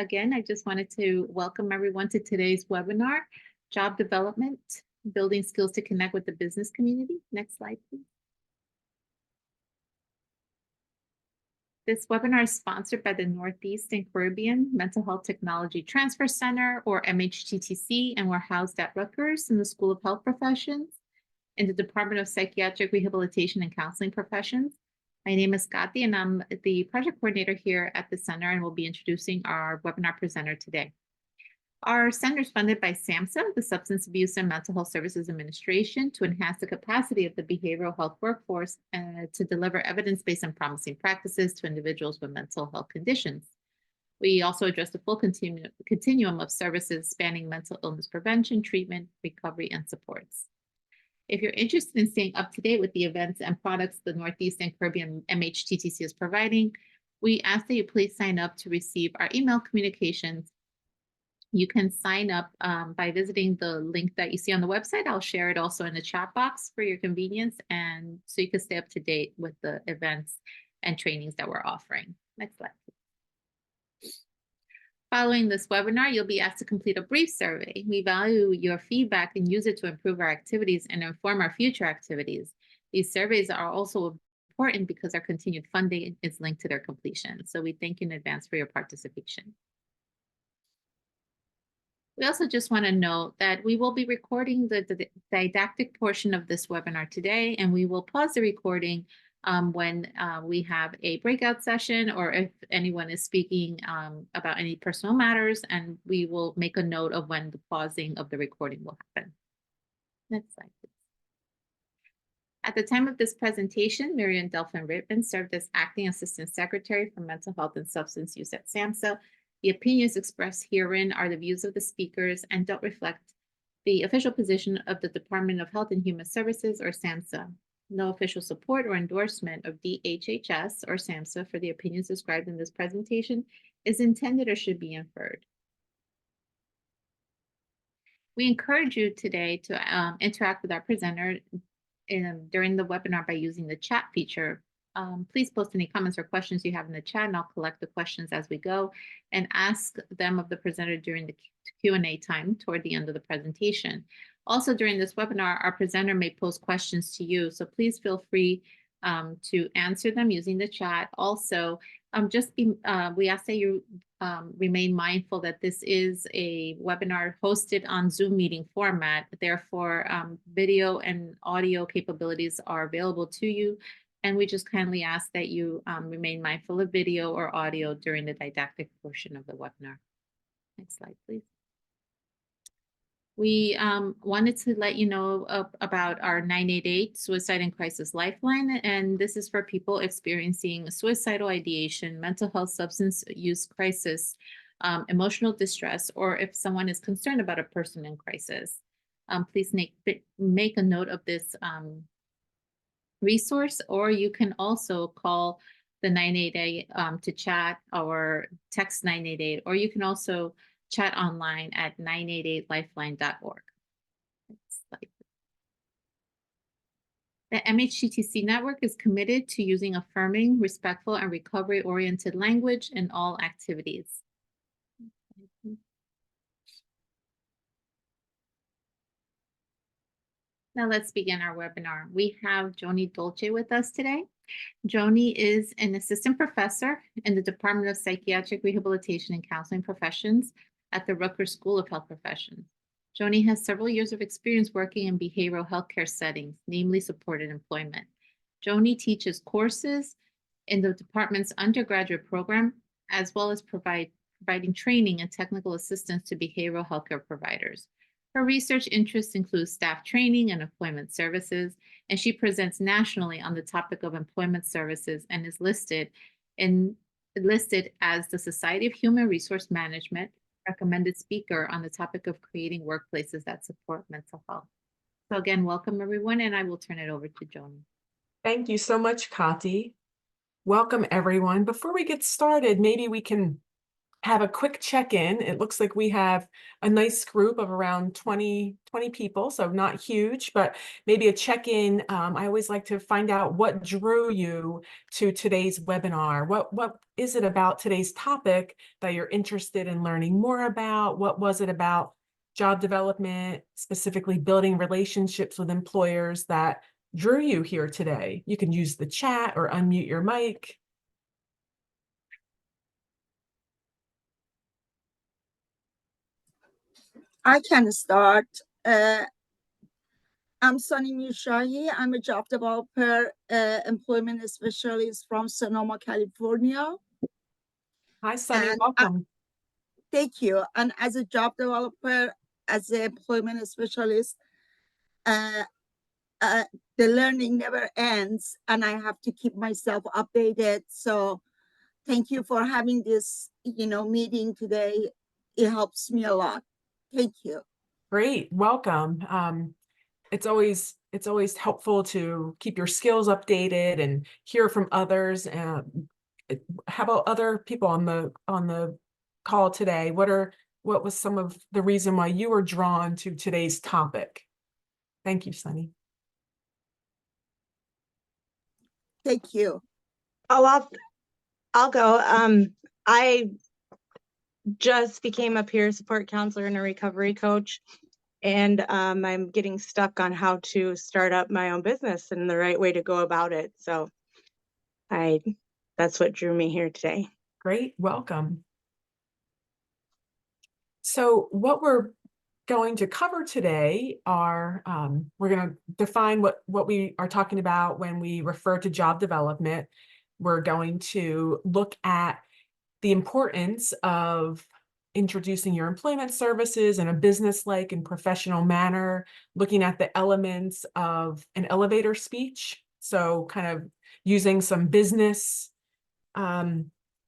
Again, I just wanted to welcome everyone to today's webinar, Job Development, Building Skills to Connect with the Business Community. Next slide, please. This webinar is sponsored by the Northeast and Caribbean Mental Health Technology Transfer Center, or MHTTC, and we're housed at Rutgers in the School of Health Professions in the Department of Psychiatric Rehabilitation and Counseling Professions. My name is Kati, and I'm the project coordinator here at the center, and we'll be introducing our webinar presenter today. Our center is funded by SAMHSA, the Substance Abuse and Mental Health Services Administration, to enhance the capacity of the behavioral health workforce and to deliver evidence-based and promising practices to individuals with mental health conditions. We also address the full continuum of services spanning mental illness prevention, treatment, recovery, and supports. If you're interested in staying up to date with the events and products the Northeast and Caribbean MHTTC is providing, we ask that you please sign up to receive our email communications. You can sign up by visiting the link that you see on the website. I'll share it also in the chat box for your convenience, and so you can stay up to date with the events and trainings that we're offering. Next slide, please. Following this webinar, you'll be asked to complete a brief survey. We value your feedback and use it to improve our activities and inform our future activities. These surveys are also important because our continued funding is linked to their completion. So we thank you in advance for your participation. We also just want to note that we will be recording the didactic portion of this webinar today, and we will pause the recording when we have a breakout session or if anyone is speaking about any personal matters, and we will make a note of when the pausing of the recording will happen. Next slide, please. At the time of this presentation, Miriam Delphin-Rittman served as Acting Assistant Secretary for Mental Health and Substance Use at SAMHSA. The opinions expressed herein are the views of the speakers and don't reflect the official position of the Department of Health and Human Services, or SAMHSA. No official support or endorsement of DHHS or SAMHSA for the opinions described in this presentation is intended or should be inferred. We encourage you today to interact with our presenter during the webinar by using the chat feature. Please post any comments or questions you have in the chat, and I'll collect the questions as we go and ask them of the presenter during the Q&A time toward the end of the presentation. Also, during this webinar, our presenter may pose questions to you, so please feel free to answer them using the chat. Also, we ask that you remain mindful that this is a webinar hosted on Zoom meeting format. Therefore, video and audio capabilities are available to you, and we just kindly ask that you remain mindful of video or audio during the didactic portion of the webinar. Next slide, please. We wanted to let you know about our 988 Suicide and Crisis Lifeline, and this is for people experiencing suicidal ideation, mental health substance use crisis, emotional distress, or if someone is concerned about a person in crisis. Please make a note of this resource, or you can also call the 988 to chat or text 988, or you can also chat online at 988lifeline.org. The MHTTC network is committed to using affirming, respectful, and recovery-oriented language in all activities. Now let's begin our webinar. We have Joni Dolce with us today. Joni is an assistant professor in the Department of Psychiatric Rehabilitation and Counseling Professions at the Rutgers School of Health Professions. Joni has several years of experience working in behavioral healthcare settings, namely supported employment. Joni teaches courses in the department's undergraduate program, as well as providing training and technical assistance to behavioral healthcare providers. Her research interests include staff training and employment services, and she presents nationally on the topic of employment services and is listed as the Society of Human Resource Management recommended speaker on the topic of creating workplaces that support mental health. So again, welcome everyone, and I will turn it over to Joni. Thank you so much, Kati. Welcome everyone. Before we get started, maybe we can have a quick check-in. It looks like we have a nice group of around 20 people, so not huge, but maybe a check-in. I always like to find out what drew you to today's webinar. What is it about today's topic that you're interested in learning more about? What was it about job development, specifically building relationships with employers, that drew you here today? You can use the chat or unmute your mic. I can start. I'm Sunny Mishahi. I'm a job developer, employment specialist from Sonoma, California. Hi, Sunny, And welcome. thank you. And as a job developer, as an employment specialist, uh, uh, the learning never ends, and I have to keep myself updated. So thank you for having this, meeting today. It helps me a lot. Thank you. Great, welcome. It's always helpful to keep your skills updated and hear from others. How about other people on the call today? What was some of the reason why you were drawn to today's topic? Thank you, Sunny. Thank you. Oh, I'll go. I just became a peer support counselor and a recovery coach, and I'm getting stuck on how to start up my own business and the right way to go about it. So that's what drew me here today. Great, welcome. So what we're going to cover today are, we're going to define what we are talking about when we refer to job development. We're going to look at the importance of introducing your employment services in a business-like and professional manner, looking at the elements of an elevator speech. So kind of using some business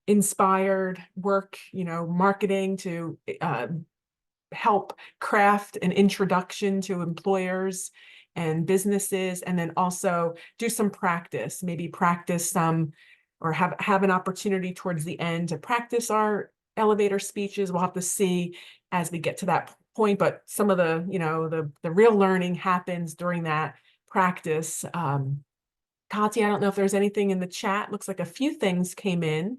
inspired work, marketing to help craft an introduction to employers and businesses, and then also do some practice, maybe practice some, or have an opportunity towards the end to practice our elevator speeches. We'll have to see as we get to that point, but some of the, the real learning happens during that practice. Katya, I don't know if there's anything in the chat. Looks like a few things came in.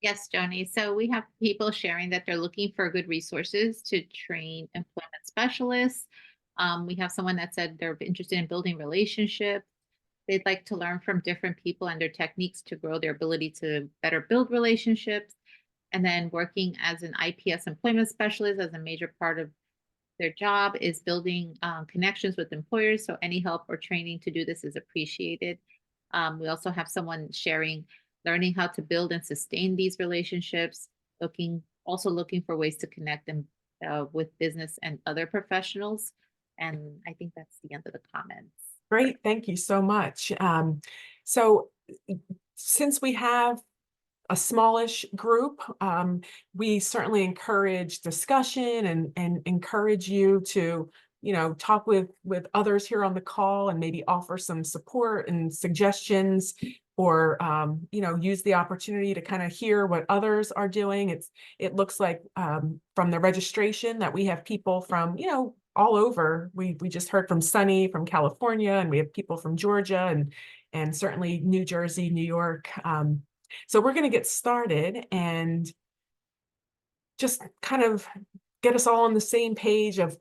Yes, Joni. So we have people sharing that they're looking for good resources to train employment specialists. We have someone that said they're interested in building relationships. They'd like to learn from different people and their techniques to grow their ability to better build relationships. And then working as an IPS employment specialist as a major part of their job is building connections with employers. So any help or training to do this is appreciated. We also have someone sharing learning how to build and sustain these relationships, looking for ways to connect them with business and other professionals. And I think that's the end of the comments. Great, thank you so much. So since we have a smallish group, we certainly encourage discussion and encourage you to, talk with others here on the call and maybe offer some support and suggestions, or use the opportunity to kind of hear what others are doing. It looks like from the registration that we have people from, all over. We just heard from Sunny from California, and we have people from Georgia and certainly New Jersey, New York. So we're going to get started and just kind of get us all on the same page of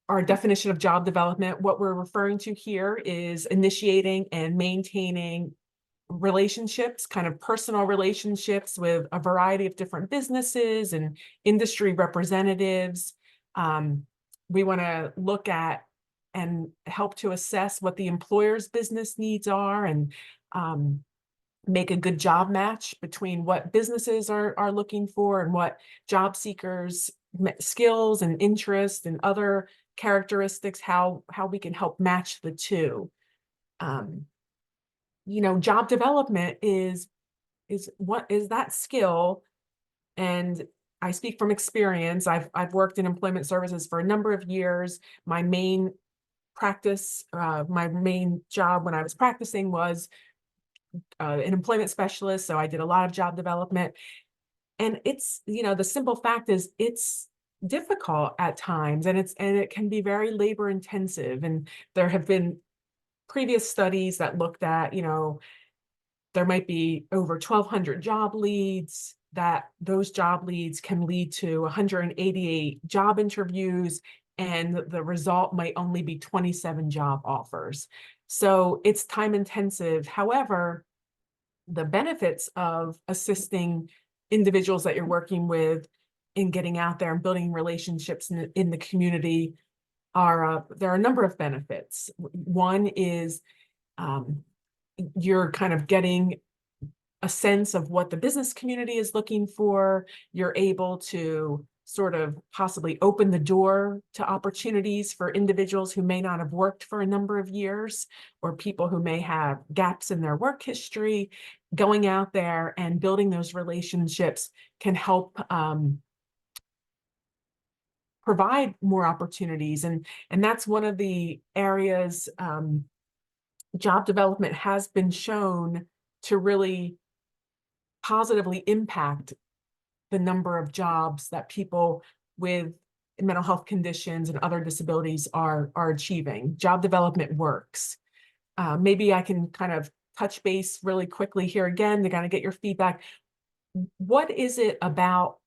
our definition of job development. What we're referring to here is initiating and maintaining relationships, kind of personal relationships with a variety of different businesses and industry representatives. We want to look at and help to assess what the employer's business needs are, and make a good job match between what businesses are looking for and what job seekers' skills and interests and other characteristics, how we can help match the two. Job development is that skill, and I speak from experience. I've worked in employment services for a number of years. My main practice, my main job when I was practicing was an employment specialist, so I did a lot of job development. And it's, the simple fact is it's difficult at times, and it can be very labor intensive. And there have been previous studies that looked at, there might be over 1,200 job leads, that those job leads can lead to 188 job interviews, and the result might only be 27 job offers. So it's time intensive. However, the benefits of assisting individuals that you're working with in getting out there and building relationships in the community are, there are a number of benefits. One is you're kind of getting a sense of what the business community is looking for. You're able to sort of possibly open the door to opportunities for individuals who may not have worked for a number of years, or people who may have gaps in their work history. Going out there and building those relationships can help provide more opportunities. And that's one of the areas job development has been shown to really positively impact the number of jobs that people with mental health conditions and other disabilities are achieving. Job development works. Maybe I can kind of touch base really quickly here again to kind of get your feedback. What is it about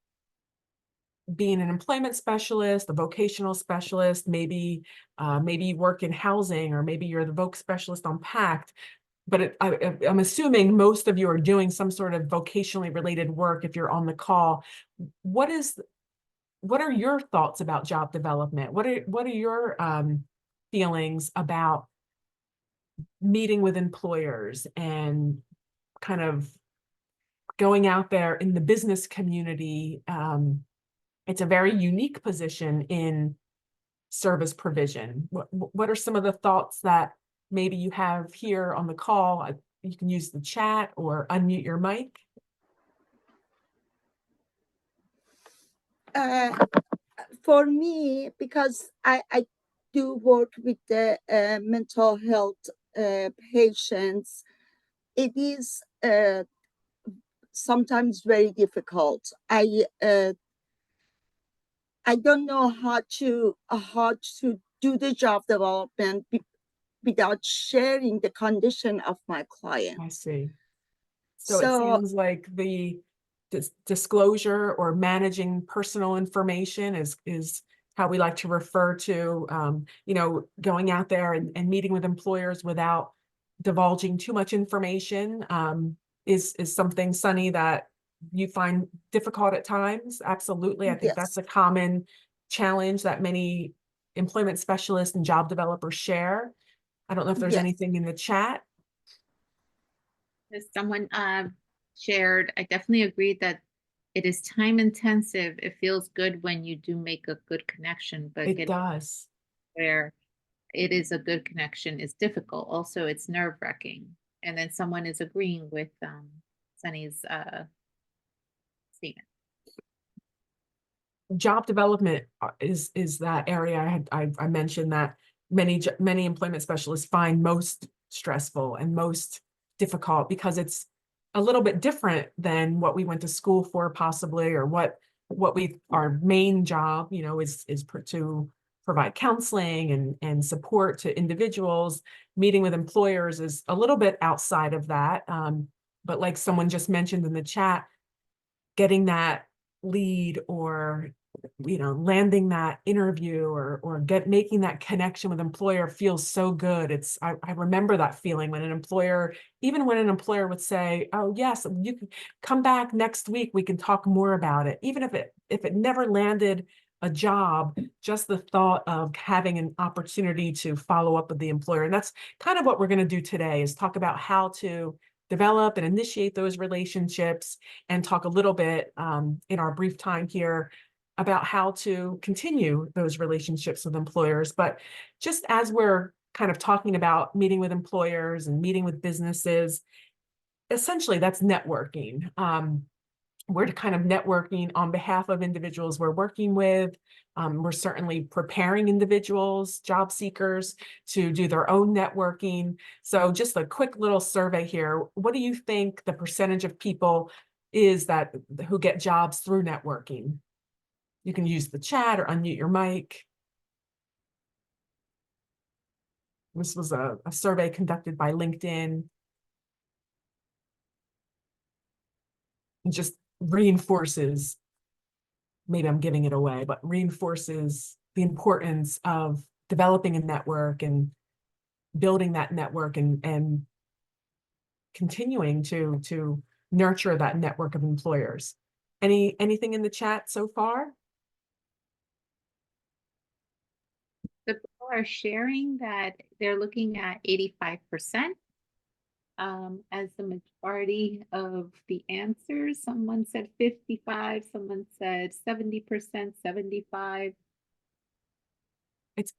being an employment specialist, a vocational specialist, maybe you work in housing, or maybe you're the voc specialist on PACT, but I'm assuming most of you are doing some sort of vocationally related work if you're on the call. What are your thoughts about job development? What are your feelings about meeting with employers and kind of going out there in the business community? It's a very unique position in service provision. What are some of the thoughts that maybe you have here on the call? You can use the chat or unmute your mic. For me, because I do work with the mental health patients, it is sometimes very difficult. I don't know how to do the job development without sharing the condition of my client. I see. So it So seems like the disclosure or managing personal information is how we like to refer to, going out there and meeting with employers without divulging too much information, is something, Sunny, that you find difficult at times. Absolutely. I think that's yes, a common challenge that many employment specialists and job developers share. I don't know if there's yes, anything in the chat. As someone shared, I definitely agree that it is time intensive. It feels good when you do make a good connection, but It getting does. where it is a good connection is difficult. Also, it's nerve-wracking. And then someone is agreeing with Sunny's statement. Job development is that area I mentioned that many employment specialists find most stressful and most difficult, because it's a little bit different than what we went to school for, possibly, or what our main job is to provide counseling and support to individuals. Meeting with employers is a little bit outside of that, but like someone just mentioned in the chat, getting that lead, or landing that interview, or making that connection with employer feels so good. I remember that feeling when an employer would say, oh yes, you can come back next week, we can talk more about it. Even if it never landed a job, just the thought of having an opportunity to follow up with the employer. And that's kind of what we're going to do today, is talk about how to develop and initiate those relationships, and talk a little bit in our brief time here about how to continue those relationships with employers. But just as we're kind of talking about meeting with employers and meeting with businesses, essentially that's networking. We're kind of networking on behalf of individuals we're working with. We're certainly preparing individuals, job seekers, to do their own networking. So just a quick little survey here. What do you think the percentage of people is that who get jobs through networking. You can use the chat or unmute your mic. This was a survey conducted by LinkedIn. It just reinforces, maybe I'm giving it away, but reinforces the importance of developing a network and building that network and continuing to nurture that network of employers. Anything in the chat so far? The people are sharing that they're looking at 85% as the majority of the answers. Someone said 55, someone said 70%, 75. It's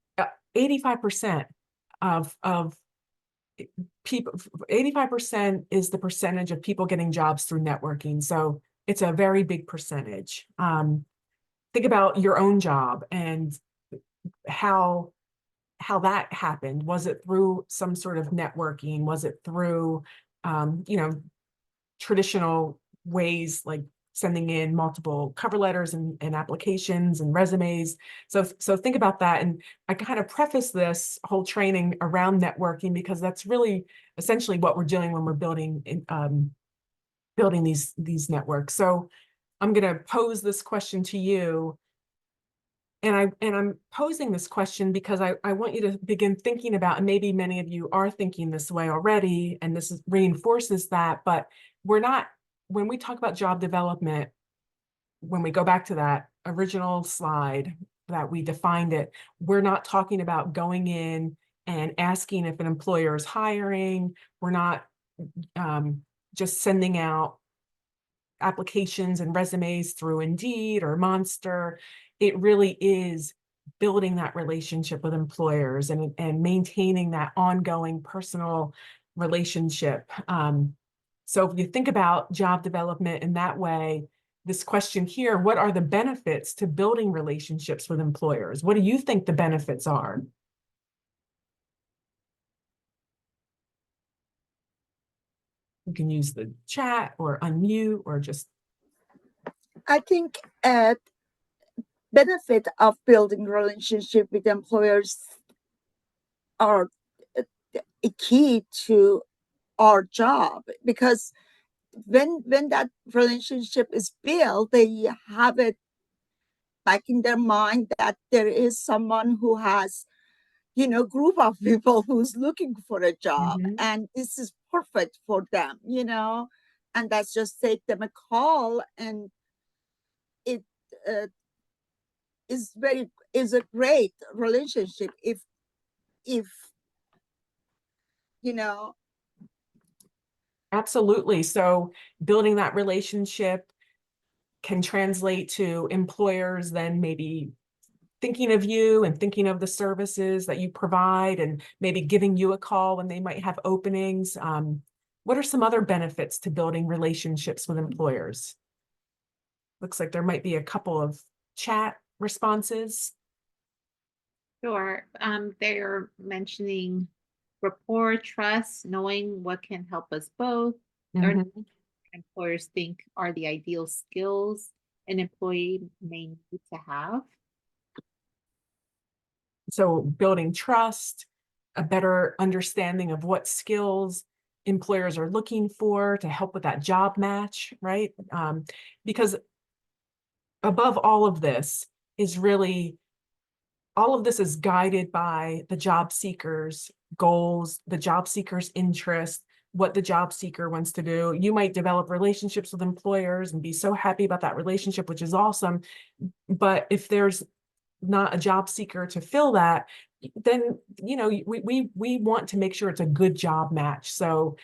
85% of people, 85% is the percentage of people getting jobs through networking. So it's a very big percentage. Think about your own job and how that happened. Was it through some sort of networking? Was it through, traditional ways like sending in multiple cover letters and applications and resumes? So think about that. And I kind of preface this whole training around networking because that's really essentially what we're doing when we're building these networks. So I'm going to pose this question to you. And I'm posing this question because I want you to begin thinking about, and maybe many of you are thinking this way already, and this reinforces that, but we're not, when we talk about job development, when we go back to that original slide that we defined it, we're not talking about going in and asking if an employer is hiring. We're not just sending out applications and resumes through Indeed or Monster. It really is building that relationship with employers and maintaining that ongoing personal relationship. So if you think about job development in that way, this question here, what are the benefits to building relationships with employers? What do you think the benefits are? You can use the chat or unmute or just. I think benefit of building relationship with employers are a key to our job, because when that relationship is built, they have it back in their mind that there is someone who has, group of people who's looking for a job, and this is perfect for them, and that's just take them a call, and it is a great relationship if you know Absolutely. So building that relationship can translate to employers then maybe thinking of you and thinking of the services that you provide and maybe giving you a call when they might have openings. What are some other benefits to building relationships with employers? Looks like there might be a couple of chat responses. Sure. They're mentioning rapport, trust, knowing what can help us both. Learning what employers think are the ideal skills an employee may need to have. So building trust, a better understanding of what skills employers are looking for to help with that job match, right? Because above all of this is really, all of this is guided by the job seeker's goals, the job seeker's interest, what the job seeker wants to do. You might develop relationships with employers and be so happy about that relationship, which is awesome. But if there's not a job seeker to fill that, then we want to make sure it's a good job match. So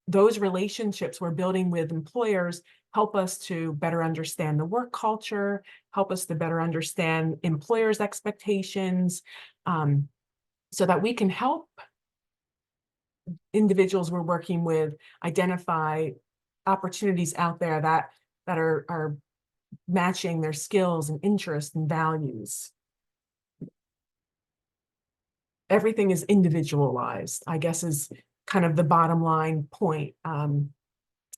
those relationships we're building with employers help us to better understand the work culture, help us to better understand employers' expectations, so that we can help individuals we're working with identify opportunities out there that are matching their skills and interests and values. Everything is individualized, I guess, is kind of the bottom line point.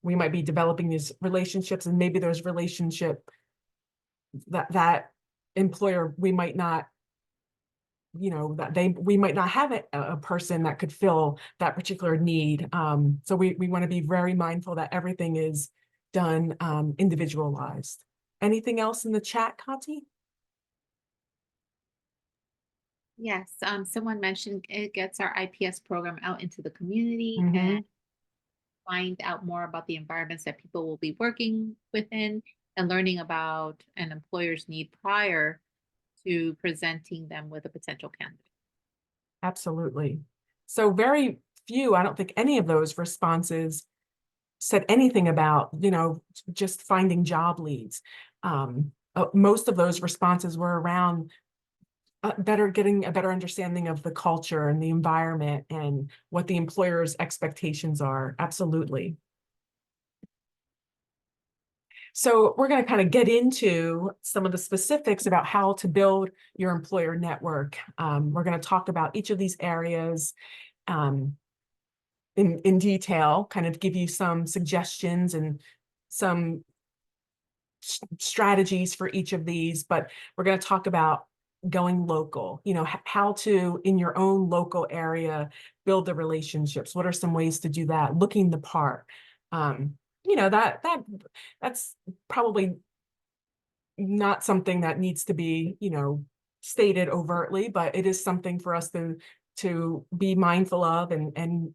we might be developing these relationships, and maybe those relationship that employer, we might not, you know, that we might not have a person that could fill that particular need. So we want to be very mindful that everything is done individualized. Anything else in the chat, Kati? Yes, someone mentioned it gets our IPS program out into the community Mhm. and find out more about the environments that people will be working within and learning about an employer's need prior to presenting them with a potential candidate. Absolutely. So very few, I don't think any of those responses said anything about, you know, just finding job leads. Most of those responses were around getting a better understanding of the culture and the environment and what the employer's expectations are. Absolutely. So we're going to kind of get into some of the specifics about how to build your employer network. We're going to talk about each of these areas in detail, kind of give you some suggestions and some strategies for each of these, but we're going to talk about going local, you know, how to, in your own local area, build the relationships. What are some ways to do that? Looking the part. You know, that's probably not something that needs to be, you know, stated overtly, but it is something for us to be mindful of. And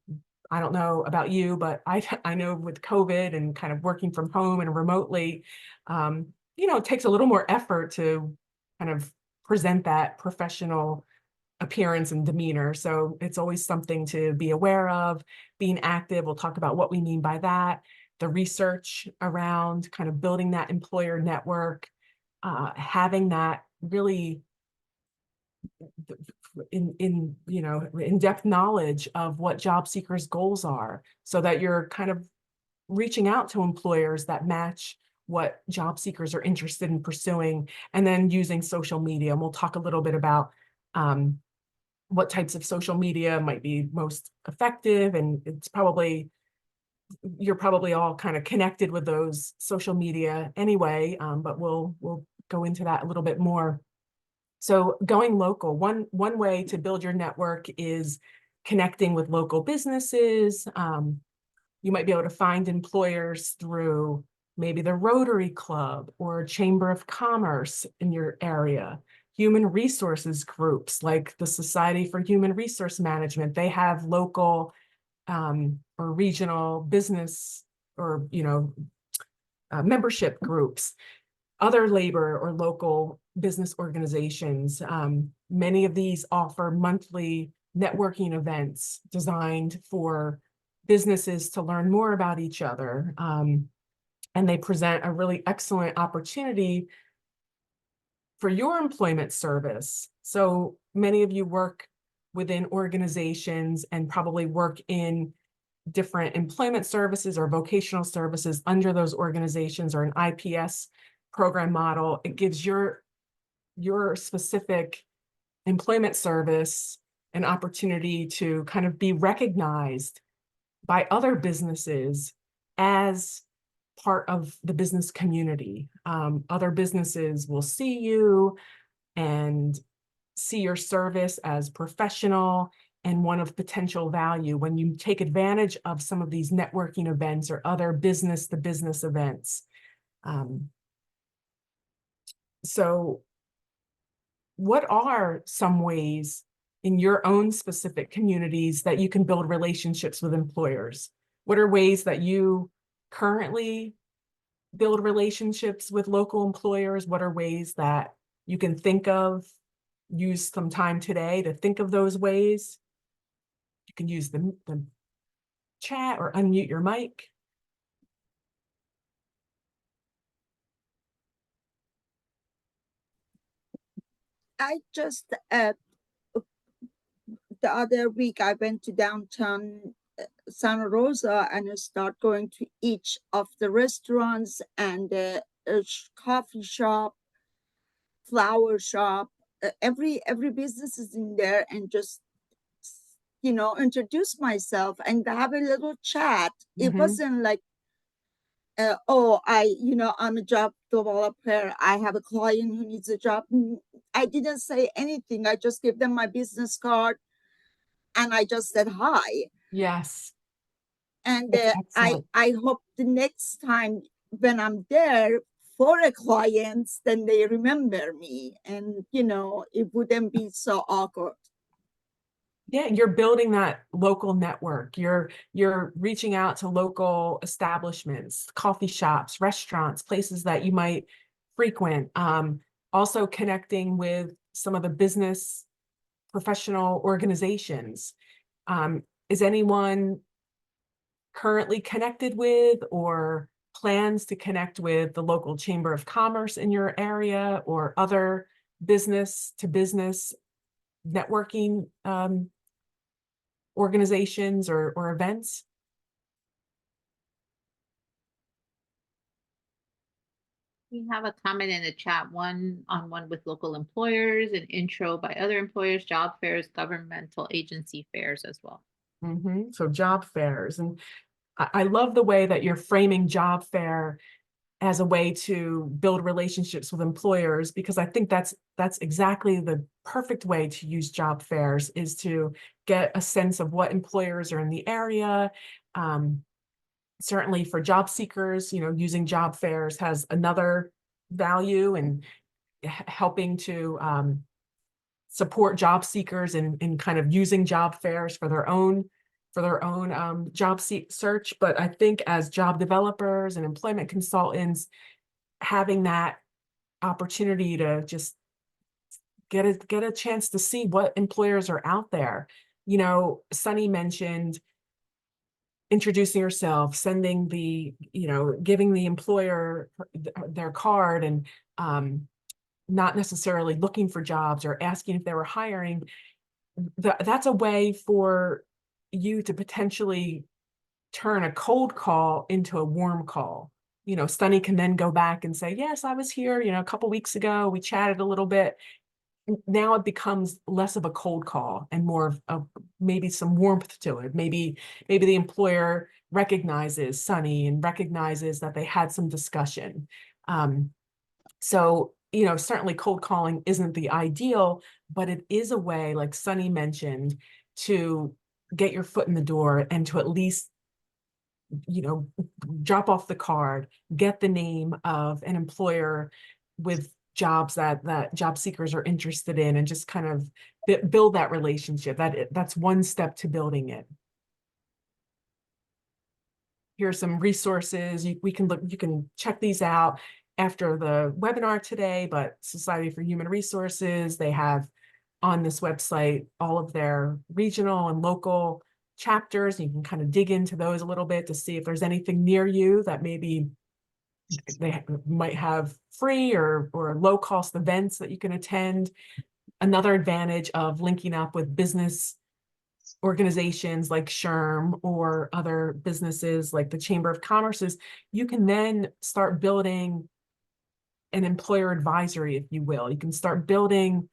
I don't know about you, but I know with COVID and kind of working from home and remotely, you know, it takes a little more effort to kind of present that professional appearance and demeanor. So it's always something to be aware of. Being active, we'll talk about what we mean by that, the research around kind of building that employer network, having that really in you know, in-depth knowledge of what job seekers' goals are, so that you're kind of reaching out to employers that match what job seekers are interested in pursuing, and then using social media. And we'll talk a little bit about what types of social media might be most effective. And it's probably, you're probably all kind of connected with those social media anyway, but we'll go into that a little bit more. So going local, one way to build your network is connecting with local businesses. You might be able to find employers through maybe the Rotary Club or Chamber of Commerce in your area. Human resources groups like the Society for Human Resource Management, they have local or regional business or, you know, membership groups. Other labor or local business organizations, many of these offer monthly networking events designed for businesses to learn more about each other. And they present a really excellent opportunity for your employment service. So many of you work within organizations and probably work in different employment services or vocational services under those organizations or an IPS program model. It gives your specific employment service an opportunity to kind of be recognized by other businesses as part of the business community. Other businesses will see you and see your service as professional and one of potential value when you take advantage of some of these networking events or other business-to-business events. So what are some ways in your own specific communities that you can build relationships with employers? What are ways that you currently build relationships with local employers? What are ways that you can think of? Use some time today to think of those ways. You can use the chat or unmute your mic. I just the other week I went to downtown Santa Rosa and I start going to each of the restaurants and the coffee shop, flower shop. Every business is in there, and just introduce myself and have a little chat. It Mhm. wasn't like I'm a job developer. I have a client who needs a job. I didn't say anything. I just gave them my business card and I just said hi. Yes, And that's I excellent. I hope the next time when I'm there for a client, then they remember me, and it wouldn't be so awkward. Yeah, you're building that local network. You're reaching out to local establishments, coffee shops, restaurants, places that you might frequent. Also connecting with some of the business professional organizations. Is anyone currently connected with or plans to connect with the local Chamber of Commerce in your area or other business to business networking organizations or events? We have a comment in the chat, one with local employers, an intro by other employers, job fairs, governmental agency fairs as well. So job fairs. And I love the way that you're framing job fair as a way to build relationships with employers, because I think that's exactly the perfect way to use job fairs, is to get a sense of what employers are in the area. Certainly for job seekers, using job fairs has another value, and helping to support job seekers in kind of using job fairs for their own job search. But I think as job developers and employment consultants, having that opportunity to just get a chance to see what employers are out there. Sunny mentioned introducing yourself, sending giving the employer their card, and not necessarily looking for jobs or asking if they were hiring. That's a way for you to potentially turn a cold call into a warm call. Sunny can then go back and say, yes, I was here, a couple weeks ago, we chatted a little bit. Now it becomes less of a cold call and more of maybe some warmth to it. Maybe the employer recognizes Sunny and recognizes that they had some discussion. So, certainly cold calling isn't the ideal, but it is a way, like Sunny mentioned, to get your foot in the door and to at least, drop off the card, get the name of an employer with jobs that job seekers are interested in, and just kind of build that relationship. That's one step to building it. Here are some resources. You can check these out after the webinar today, but Society for Human Resources, they have on this website all of their regional and local chapters. You can kind of dig into those a little bit to see if there's anything near you that maybe they might have free or low cost events that you can attend. Another advantage of linking up with business organizations like SHRM or other businesses like the Chamber of Commerce is you can then start building an employer advisory, if you will. You can start building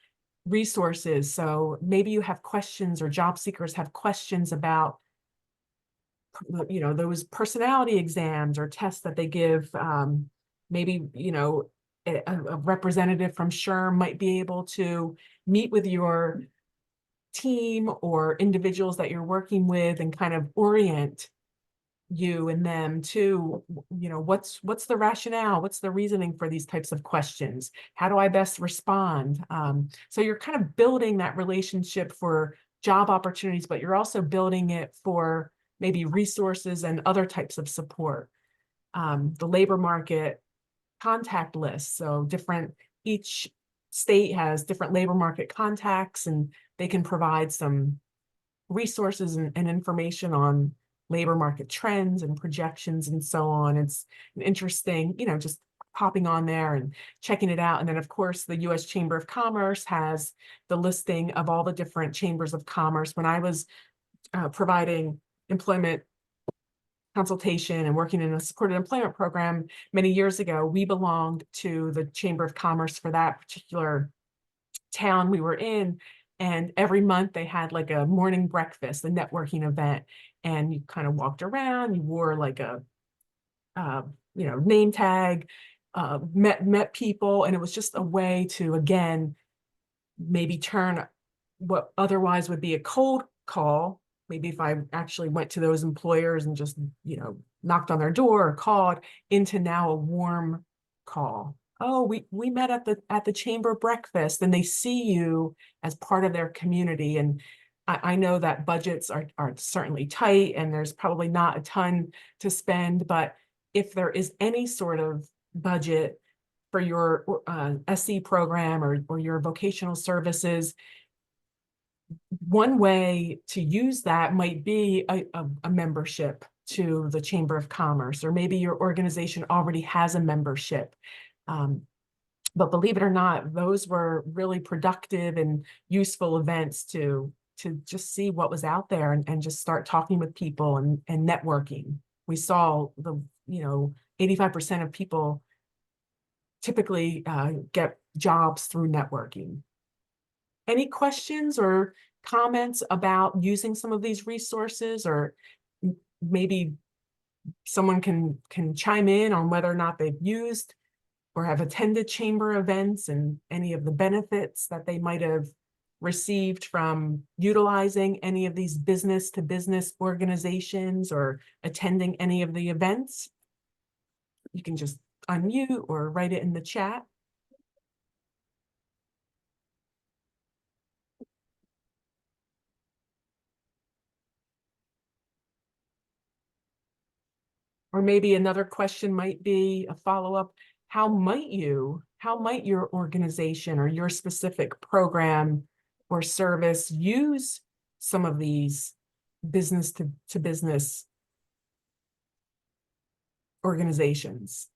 resources. So maybe you have questions, or job seekers have questions about those personality exams or tests that they give. Maybe a representative from SHRM might be able to meet with your team or individuals that you're working with and kind of orient you and them to, what's the rationale, what's the reasoning for these types of questions, how do I best respond. So you're kind of building that relationship for job opportunities, but you're also building it for maybe resources and other types of support. The labor market contact list, so each state has different labor market contacts, and they can provide some resources and information on labor market trends and projections and so on. It's an interesting, just popping on there and checking it out. And then, of course, the U.S. Chamber of Commerce has the listing of all the different chambers of commerce. When I was providing employment consultation and working in a supported employment program many years ago, we belonged to the Chamber of Commerce for that particular town we were in. And every month they had like a morning breakfast, a networking event, and you kind of walked around, you wore like a name tag, met people, and it was just a way to, again, maybe turn what otherwise would be a cold call. Maybe if I actually went to those employers and just, knocked on their door or called, into now a warm call. Oh, we met at the chamber breakfast, and they see you as part of their community. And I know that budgets are certainly tight, and there's probably not a ton to spend, but if there is any sort of budget for your SC program or your vocational services, one way to use that might be a membership to the Chamber of Commerce, or maybe your organization already has a membership. But believe it or not, those were really productive and useful events to just see what was out there, and just start talking with people and networking. We saw 85% of people typically get jobs through networking. Any questions or comments about using some of these resources, or maybe someone can chime in on whether or not they've used or have attended chamber events and any of the benefits that they might have received from utilizing any of these business to business organizations or attending any of the events. You can just unmute or write it in the chat. Or maybe another question might be a follow-up. How might your organization or your specific program or service use some of these business to business organizations?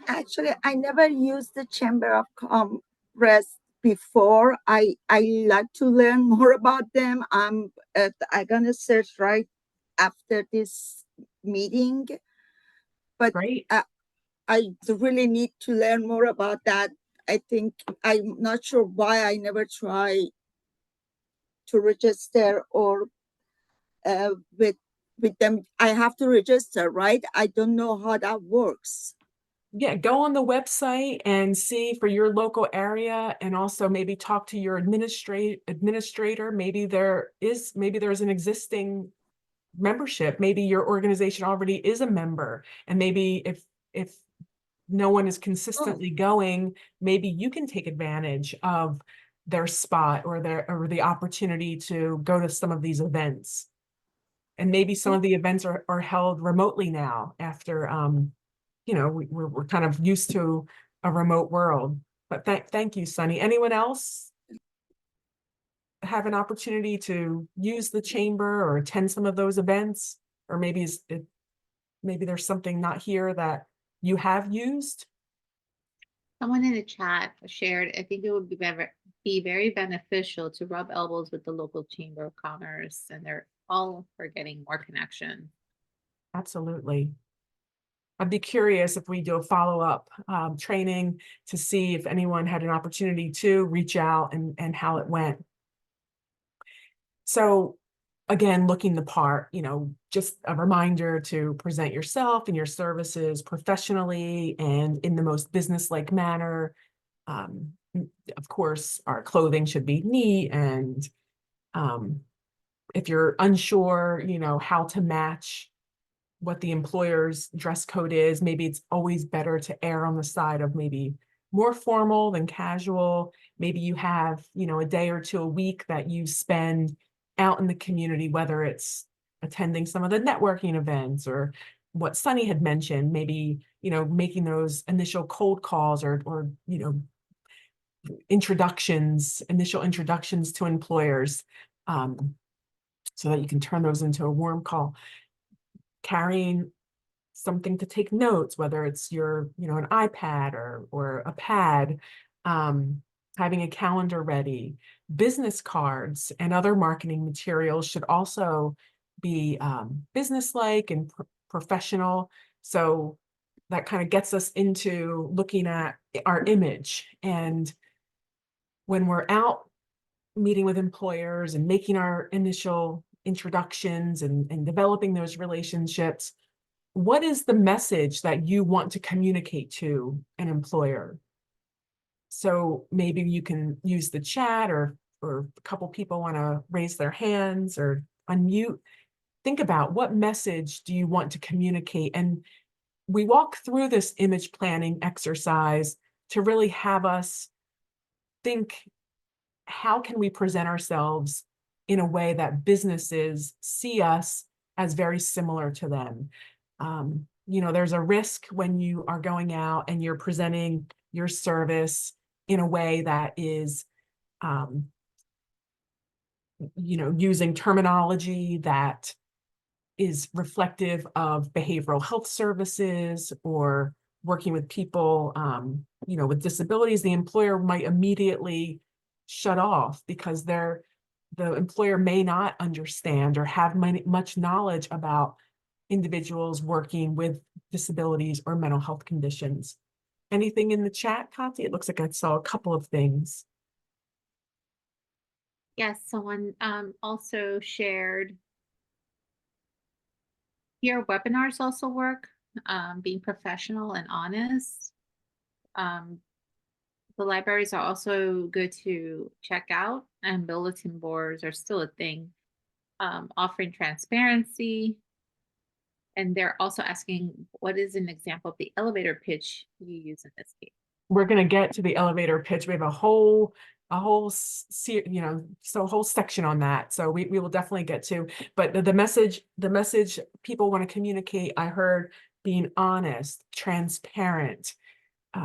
Actually, I never used the Chamber of Commerce before. I like to learn more about them. I'm gonna search right after this meeting, but Great. I really need to learn more about that. I think I'm not sure why I never try to register or with them. I have to register, right? I don't know how that works. Yeah, go on the website and see for your local area, and also maybe talk to your administrator. Maybe there's an existing membership. Maybe your organization already is a member, and maybe if no one is consistently going, maybe you can take advantage of their spot or the opportunity to go to some of these events. And maybe some of the events are held remotely now after we're kind of used to a remote world. But thank you, Sunny. Anyone else have an opportunity to use the chamber or attend some of those events? Or maybe there's something not here that you have used? Someone in the chat shared, I think it would be very beneficial to rub elbows with the local Chamber of Commerce, and they're all for getting more connection. Absolutely. I'd be curious if we do a follow-up training to see if anyone had an opportunity to reach out and how it went. So again, looking the part, just a reminder to present yourself and your services professionally and in the most business-like manner. Of course, our clothing should be neat, and if you're unsure, how to match what the employer's dress code is, maybe it's always better to err on the side of maybe more formal than casual. Maybe you have, a day or two a week that you spend out in the community, whether it's attending some of the networking events or what Sunny had mentioned, maybe, making those initial cold calls or initial introductions to employers, so that you can turn those into a warm call. Carrying something to take notes, whether it's an iPad or a pad, having a calendar ready. Business cards and other marketing materials should also be business-like and professional. So that kind of gets us into looking at our image. And when we're out meeting with employers and making our initial introductions and developing those relationships, what is the message that you want to communicate to an employer? So maybe you can use the chat, or a couple people want to raise their hands or unmute. Think about, what message do you want to communicate? And we walk through this image planning exercise to really have us think, how can we present ourselves in a way that businesses see us as very similar to them? You know, there's a risk when you are going out and you're presenting your service in a way that is, you know, using terminology that is reflective of behavioral health services or working with people, you know, with disabilities. The employer might immediately shut off because the employer may not understand or have much knowledge about individuals working with disabilities or mental health conditions. Anything in the chat, Kati? It looks like I saw a couple of things. Yes, someone also shared here, webinars also work, being professional and honest. The libraries are also good to check out, and bulletin boards are still a thing, offering transparency. And they're also asking, what is an example of the elevator pitch you use in this case? We're going to get to the elevator pitch. We have a whole you know, so a whole section on that. So we will definitely get to, but the message people want to communicate, I heard being honest, transparent,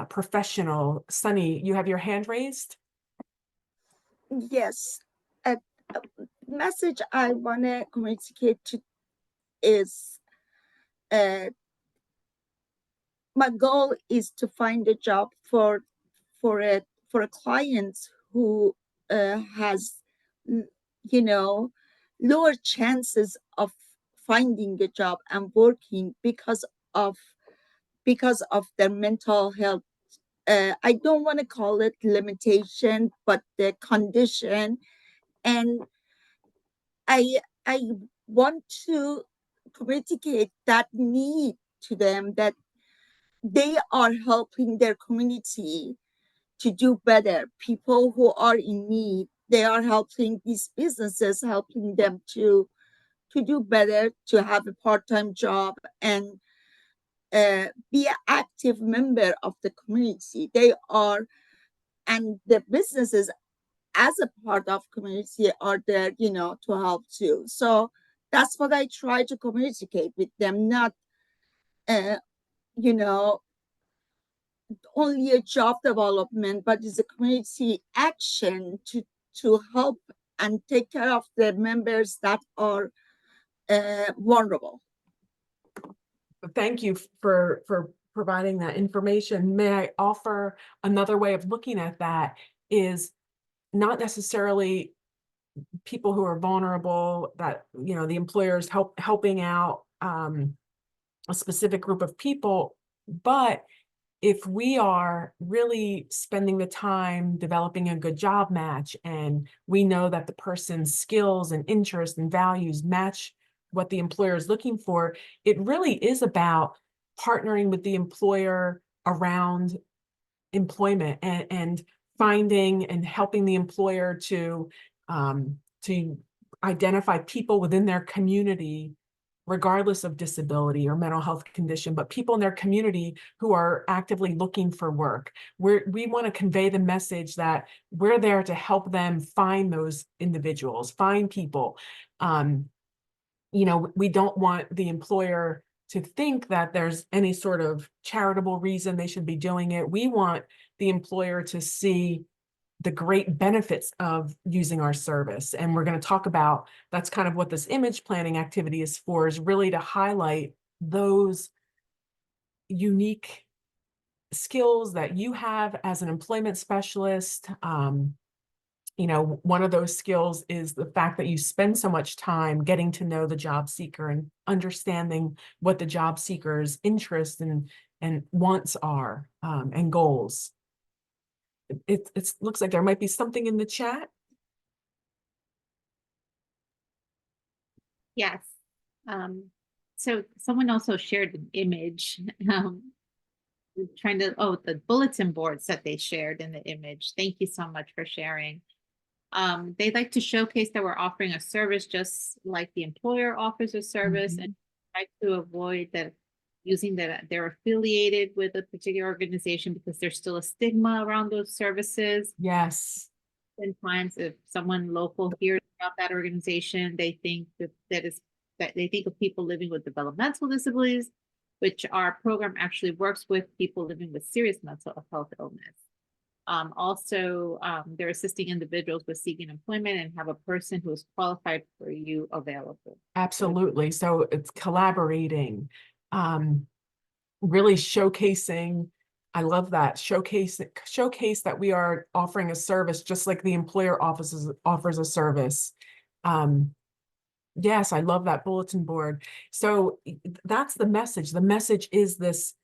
professional. Sunny, you have your hand raised? Yes. A message I want to communicate to is, my goal is to find a job for a client who has, you know, lower chances of finding a job and working of because of their mental health. I don't want to call it limitation, but the condition. And I want to communicate that need to them, that they are helping their community to do better. People who are in need, they are helping these businesses, helping them to do better, to have a part-time job and be an active member of the community. They are, and the businesses as a part of community are there, you know, to help too. So that's what I try to communicate with them, not, you know, only a job development, but it's a community action to help and take care of the members that are vulnerable. Thank you for providing that information. May I offer another way of looking at that? Is not necessarily people who are vulnerable, that, you know, the employers helping out a specific group of people, but if we are really spending the time developing a good job match, and we know that the person's skills and interests and values match what the employer is looking for, it really is about partnering with the employer around employment and finding and helping the employer to identify people within their community, regardless of disability or mental health condition, but people in their community who are actively looking for work. We want to convey the message that we're there to help them find those individuals, find people. You know, we don't want the employer to think that there's any sort of charitable reason they should be doing it. We want the employer to see the great benefits of using our service. And we're going to talk about, that's kind of what this image planning activity is for, is really to highlight those unique skills that you have as an employment specialist. You know, one of those skills is the fact that you spend so much time getting to know the job seeker and understanding what the job seeker's interests and wants are, and goals. It looks like there might be something in the chat. Yes. So someone also shared an image, trying to, oh, the bulletin boards that they shared in the image. Thank you so much for sharing. They'd like to showcase that we're offering a service just like the employer offers a service, and try to avoid that using that they're affiliated with a particular organization because there's still a stigma around those services. Yes. Sometimes if someone local hears about that organization, they think that they think of people living with developmental disabilities, which our program actually works with people living with serious mental health illness. They're assisting individuals with seeking employment and have a person who is qualified for you available. Absolutely. So it's collaborating, really showcasing. I love that showcase that we are offering a service just like the employer offers a service. Yes, I love that bulletin board. So that's the message. The message is this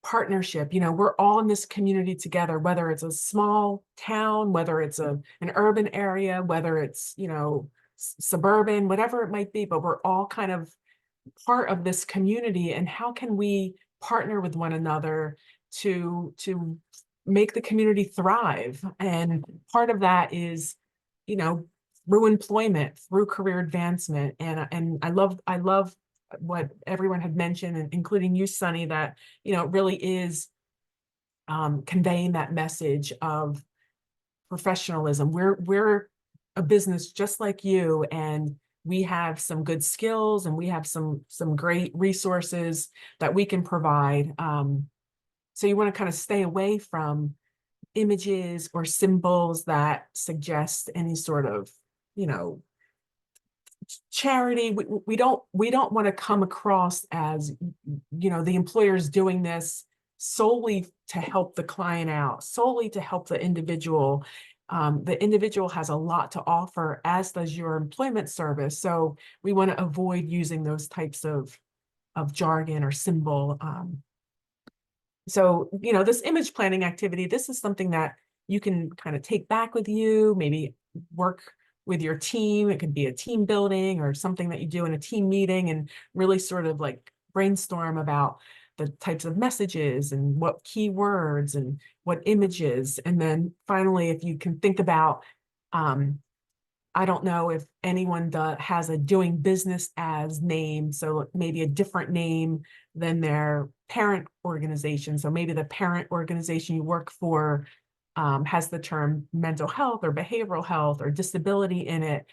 partnership. You know, we're all in this community together, whether it's a small town, whether it's an urban area, whether it's, you know, suburban, whatever it might be, but we're all kind of part of this community. And how can we partner with one another to make the community thrive? And part of that is, you know, through employment, through career advancement. And I love what everyone had mentioned, and including you, Sunny, that, you know, it really is conveying that message of professionalism. We're a business just like you, and we have some good skills, and we have some great resources that we can provide. So you want to kind of stay away from images or symbols that suggest any sort of, you know, charity. We don't want to come across as, you know, the employer's doing this solely to help the client out, solely to help the individual. The individual has a lot to offer, as does your employment service. So we want to avoid using those types of jargon or symbol. So, you know, this image planning activity, this is something that you can kind of take back with you, maybe work with your team. It could be a team building or something that you do in a team meeting, and really sort of like brainstorm about the types of messages and what keywords and what images. And then finally, if you can think about, I don't know if anyone has a doing business as name, so maybe a different name than their parent organization. So maybe the parent organization you work for has the term mental health or behavioral health or disability in it.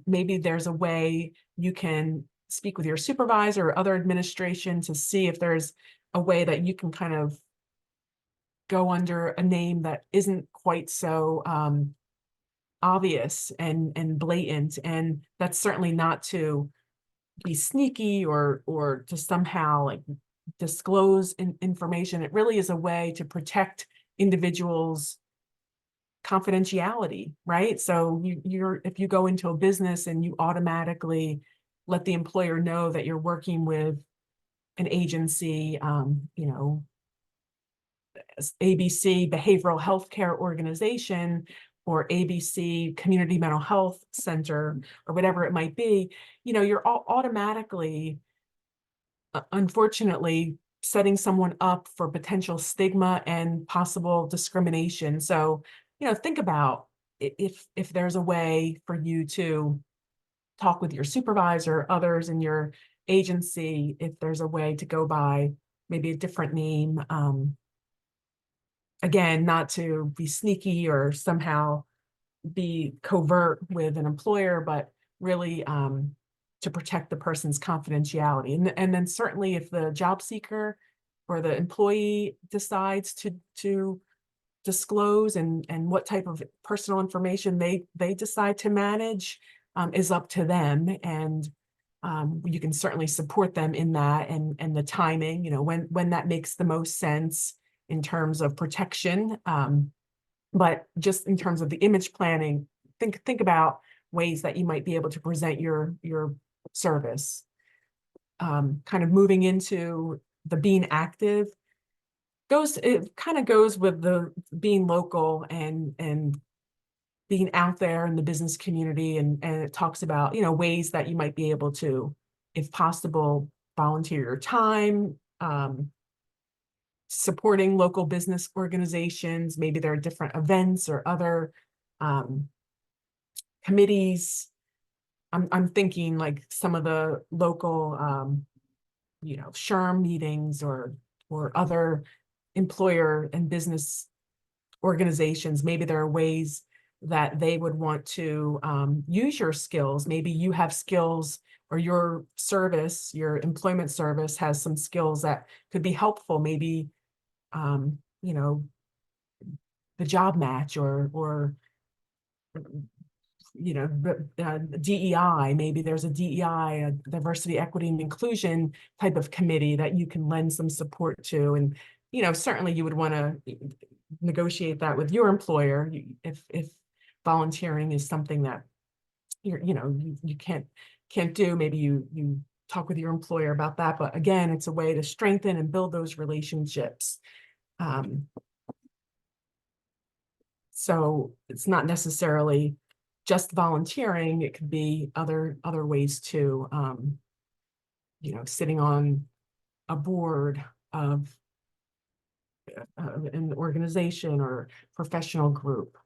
Maybe there's a way you can speak with your supervisor or other administration to see if there's a way that you can kind of go under a name that isn't quite so obvious and blatant. And that's certainly not to be sneaky or to somehow like disclose information. It really is a way to protect individuals' confidentiality, right? So if you go into a business and you automatically let the employer know that you're working with an agency, you know, ABC Behavioral Healthcare Organization or ABC Community Mental Health Center or whatever it might be, you know, you're automatically, unfortunately, setting someone up for potential stigma and possible discrimination. So, you know, think about if there's a way for you to talk with your supervisor, others in your agency, if there's a way to go by maybe a different name. Again, not to be sneaky or somehow be covert with an employer, but really to protect the person's confidentiality. And then certainly if the job seeker or the employee decides to disclose and what type of personal information they decide to manage is up to them. And you can certainly support them in that, and the timing, you know, when that makes the most sense in terms of protection. But just in terms of the image planning, think about ways that you might be able to present your service. Kind of moving into the being active it kind of goes with the being local and being out there in the business community, and it talks about, you know, ways that you might be able to, if possible, volunteer your time, supporting local business organizations. Maybe there are different events or other committees. I'm thinking like some of the local, you know, SHRM meetings or other employer and business organizations. Maybe there are ways that they would want to use your skills. Maybe you have skills, or your service, your employment service has some skills that could be helpful. Maybe, you know, the job match, or you know, DEI, maybe there's a DEI, a diversity, equity, and inclusion type of committee that you can lend some support to. And, you know, certainly you would want to negotiate that with your employer if volunteering is something that you know, you can't do. Maybe you talk with your employer about that. But again, it's a way to strengthen and build those relationships. So it's not necessarily just volunteering. It could be other ways too. You know, sitting on a board of an organization or professional group,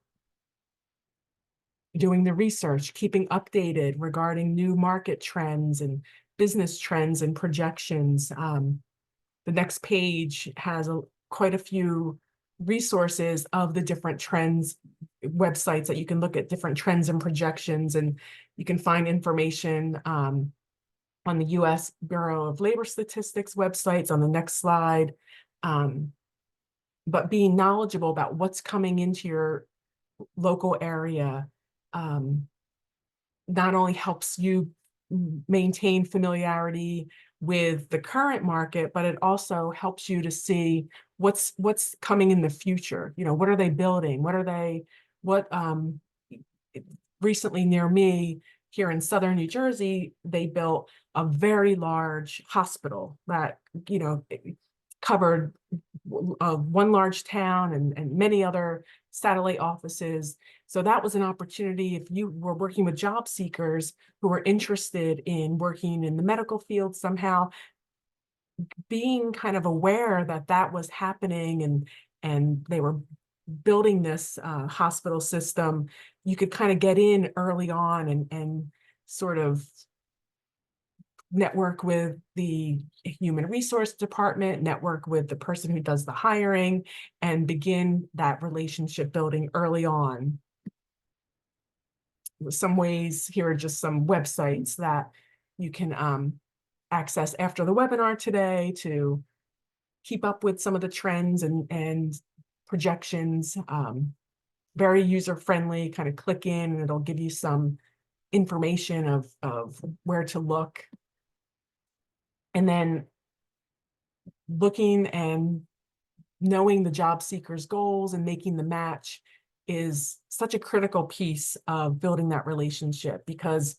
doing the research, keeping updated regarding new market trends and business trends and projections. The next page has quite a few resources of the different trends, websites that you can look at different trends and projections, and you can find information on the US Bureau of Labor Statistics websites on the next slide. But being knowledgeable about what's coming into your local area not only helps you maintain familiarity with the current market, but it also helps you to see what's coming in the future. You know, what are they building? What recently near me here in southern New Jersey, they built a very large hospital that, you know, covered one large town and many other satellite offices. So that was an opportunity if you were working with job seekers who were interested in working in the medical field somehow, being kind of aware that that was happening and they were building this hospital system. You could kind of get in early on and sort of network with the human resource department, network with the person who does the hiring, and begin that relationship building early on. Some ways, here are just some websites that you can access after the webinar today to keep up with some of the trends and projections. Very user-friendly, kind of click in and it'll give you some information of where to look. And then looking and knowing the job seeker's goals and making the match is such a critical piece of building that relationship. Because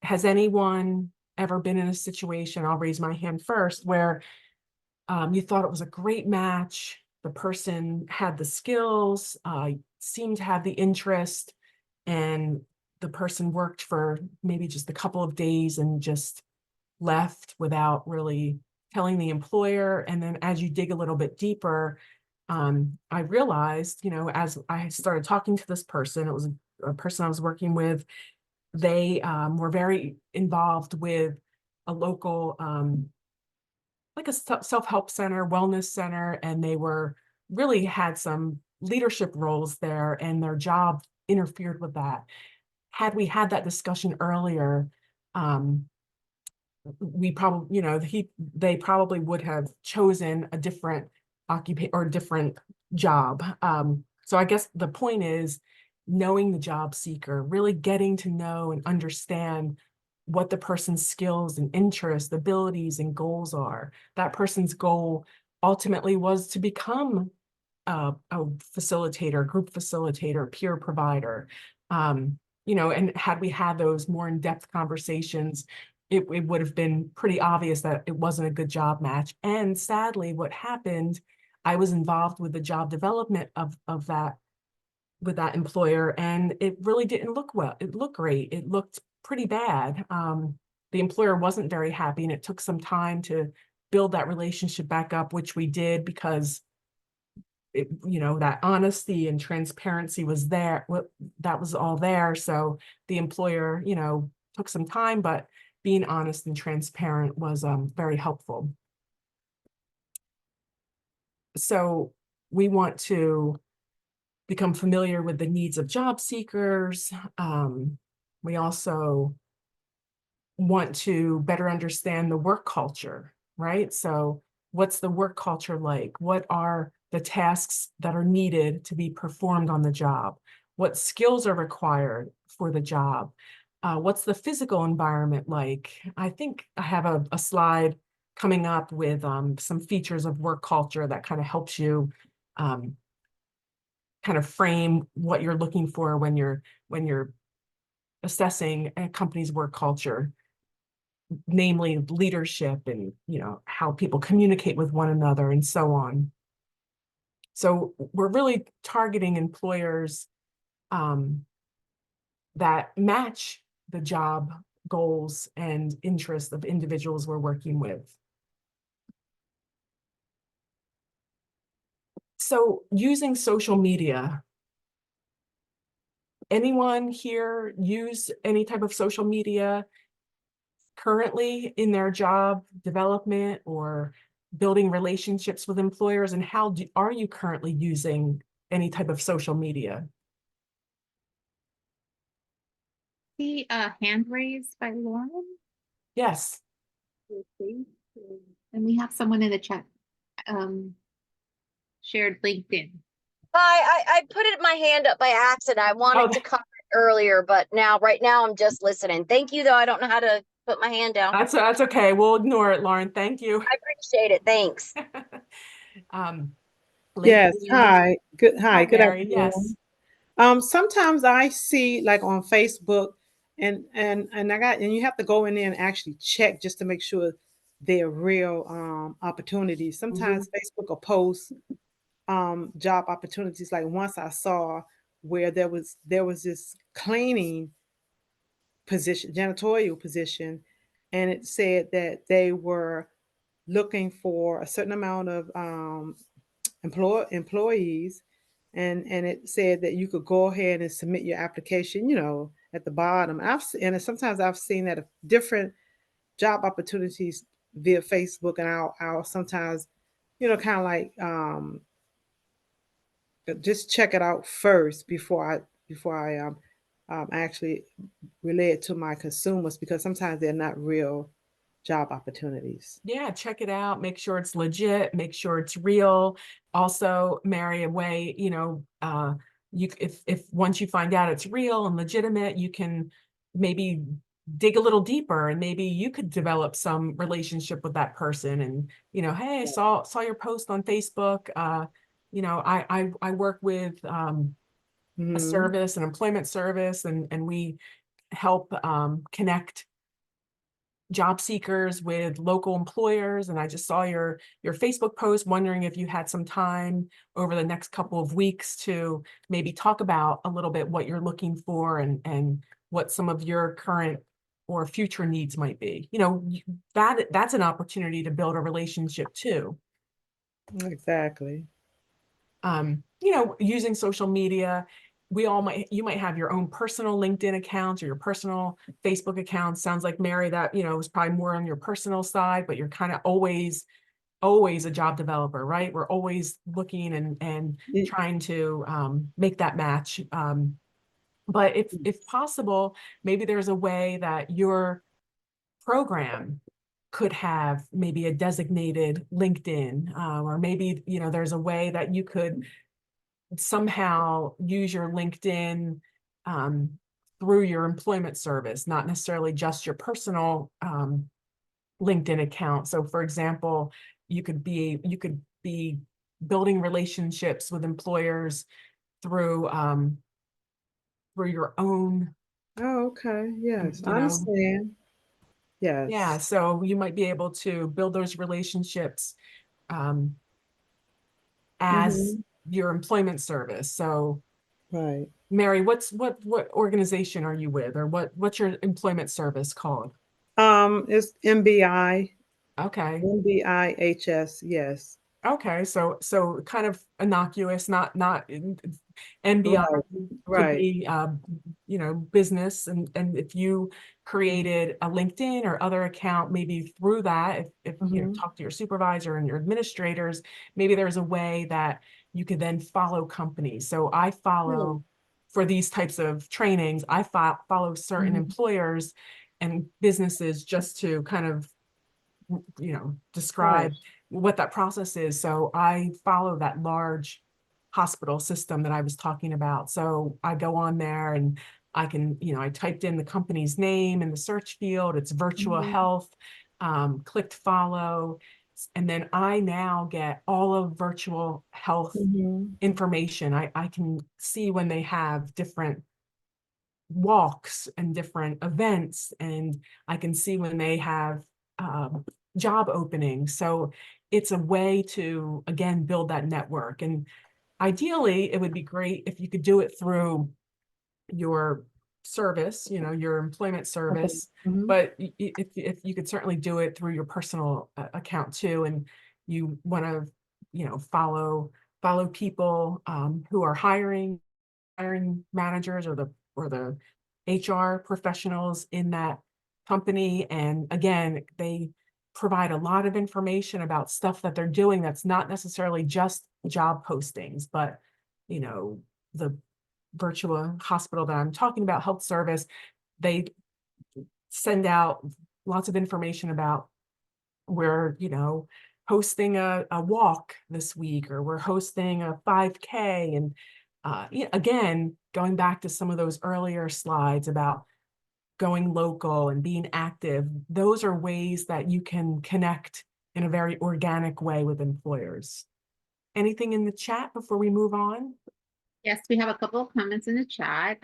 has anyone ever been in a situation, I'll raise my hand first, where you thought it was a great match, the person had the skills, seemed to have the interest, and the person worked for maybe just a couple of days and just left without really telling the employer? And then as you dig a little bit deeper, I realized, you know, as I started talking to this person, it was a person I was working with, they were very involved with a local, like a self-help center, wellness center, and they were really had some leadership roles there, and their job interfered with that. Had we had that discussion earlier, we probably, you know, they probably would have chosen a different occupation or different job. So I guess the point is knowing the job seeker, really getting to know and understand what the person's skills and interests, abilities, and goals are. That person's goal ultimately was to become a facilitator, group facilitator, peer provider. You know, and had we had those more in-depth conversations, it would have been pretty obvious that it wasn't a good job match. And sadly, what happened, I was involved with the job development of that with that employer, and it really didn't look well. It looked great. It looked pretty bad. The employer wasn't very happy, and it took some time to build that relationship back up, which we did because that honesty and transparency was there. That was all there. So the employer, took some time, but being honest and transparent was very helpful. So we want to become familiar with the needs of job seekers. We also want to better understand the work culture, right? So what's the work culture like? What are the tasks that are needed to be performed on the job? What skills are required for the job? What's the physical environment like? I think I have a slide coming up with some features of work culture that kind of helps you kind of frame what you're looking for when you're assessing a company's work culture, namely leadership and how people communicate with one another and so on. So we're really targeting employers that match the job goals and interests of individuals we're working with. So using social media, anyone here use any type of social media currently in their job development or building relationships with employers? And how are you currently using any type of social media? See a hand raised by Lauren. Yes. And we have someone in the chat shared LinkedIn. Hi, I put my hand up by accident. I wanted to comment earlier, but right now I'm just listening. Thank you, though. I don't know how to put my hand down. That's okay. We'll ignore it, Lauren. Thank you. I appreciate it. Thanks. Yes. LinkedIn. Hi. Good. Hi. Good Mary. afternoon. Yes. Sometimes I see like on Facebook and you have to go in there and actually check just to make sure they're real opportunities. Sometimes Facebook will post job opportunities. Like once I saw where there was this cleaning position, janitorial position, and it said that they were looking for a certain amount of employees, and it said that you could go ahead and submit your application, at the bottom. Sometimes I've seen that different job opportunities via Facebook, and I'll sometimes, kind of like just check it out first before I actually relay it to my consumers, because sometimes they're not real job opportunities. Yeah, check it out. Make sure it's legit. Make sure it's real. Also, marry a way, if once you find out it's real and legitimate, you can maybe dig a little deeper, and maybe you could develop some relationship with that person. And hey, I saw your post on Facebook. I work with a service, an employment service, and we help connect job seekers with local employers. And I just saw your Facebook post, wondering if you had some time over the next couple of weeks to maybe talk about a little bit what you're looking for and what some of your current or future needs might be. That's an opportunity to build a relationship too. Exactly. Using social media, you might have your own personal LinkedIn accounts or your personal Facebook accounts. Sounds like, Mary, that is probably more on your personal side, but you're kind of always a job developer, right? We're always looking and trying to make that match. But if possible, maybe there's a way that your program could have maybe a designated LinkedIn, or maybe there's a way that you could somehow use your LinkedIn through your employment service, not necessarily just your personal LinkedIn account. So for example, you could be building relationships with employers through your own. Oh, okay. Yes, I understand. Yes. Yeah, so you might be able to build those relationships as your employment service. So Right. Mary, what organization are you with, or what's your employment service called? It's MBI, Okay. MBIHS. Yes. Okay, so kind of innocuous, not MBI Right. could Right. be business, and if you created a LinkedIn or other account, maybe through that, if Mhm. talk to your supervisor and your administrators, maybe there's a way that you could then follow companies. So I follow for these types of trainings, I follow certain Mhm. employers and businesses just to kind of Right. describe what that process is. So I follow that large hospital system that I was talking about. So I go on there and I can, I typed in the company's name in the search field, it's virtual Mhm. health, clicked follow, and then I now get all of virtual health Mhm. information. I can see when they have different walks and different events, and I can see when they have job openings. So it's a way to, again, build that network. And ideally, it would be great if you could do it through your service, your employment Okay. service, Mhm. but if you could certainly do it through your personal account too, and you want to, follow people who are hiring managers or the HR professionals in that company. And again, they provide a lot of information about stuff that they're doing that's not necessarily just job postings, but the virtual hospital that I'm talking about, health service, they send out lots of information about we're, hosting a walk this week, or we're hosting a 5K. And again, going back to some of those earlier slides about going local and being active, those are ways that you can connect in a very organic way with employers. Anything in the chat before we move on? Yes, we have a couple of comments in the chat.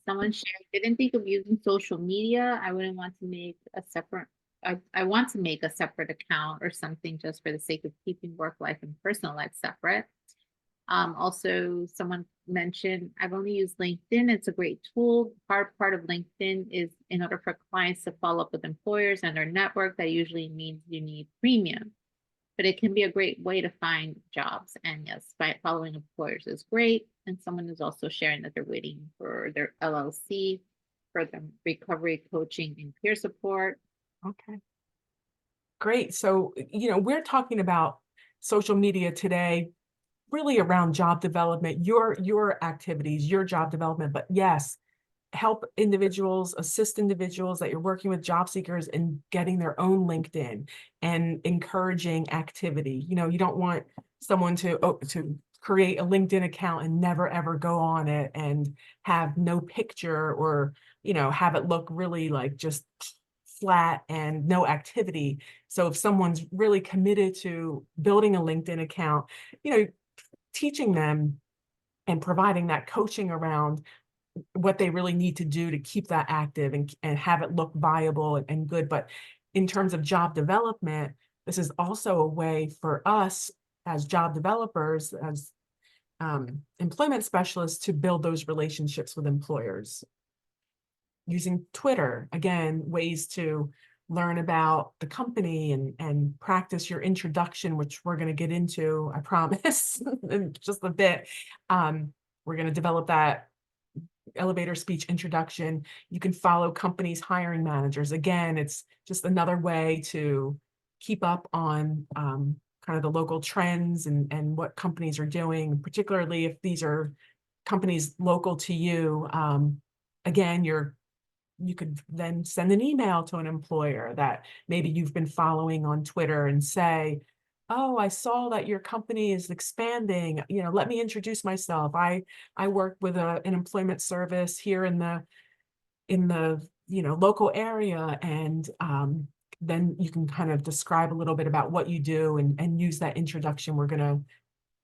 Someone shared, didn't think of using social media. I wouldn't want to make a separate, I want to make a separate account or something just for the sake of keeping work life and personal life separate. Also, someone mentioned, I've only used LinkedIn. It's a great tool. Part of LinkedIn is in order for clients to follow up with employers and their network, that usually means you need premium. But it can be a great way to find jobs. And yes, by following employers is great. And someone is also sharing that they're waiting for their LLC for the recovery coaching and peer support. Okay. Great. So, we're talking about social media today, really around job development, your activities, your job development. But yes, help individuals, assist individuals that you're working with, job seekers, in getting their own LinkedIn and encouraging activity. You don't want someone to create a LinkedIn account and never ever go on it and have no picture, or have it look really like just flat and no activity. So if someone's really committed to building a LinkedIn account, teaching them and providing that coaching around what they really need to do to keep that active and have it look viable and good. But in terms of job development, this is also a way for us as job developers, as employment specialists, to build those relationships with employers. Using Twitter, again, ways to learn about the company and practice your introduction, which we're going to get into, I promise, in just a bit. We're going to develop that elevator speech introduction. You can follow companies' hiring managers. Again, it's just another way to keep up on kind of the local trends and what companies are doing, particularly if these are companies local to you. Again, you could then send an email to an employer that maybe you've been following on Twitter and say, oh, I saw that your company is expanding. Let me introduce myself. I work with an employment service here in the local area, and then you can kind of describe a little bit about what you do and use that introduction we're going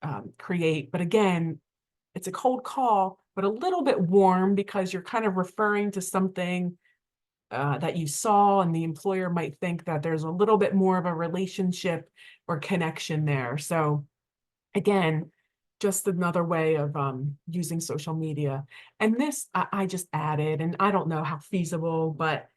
to create. But again, it's a cold call, but a little bit warm, because you're kind of referring to something that you saw, and the employer might think that there's a little bit more of a relationship or connection there. So again, just another way of using social media. And this I just added, and I don't know how feasible, but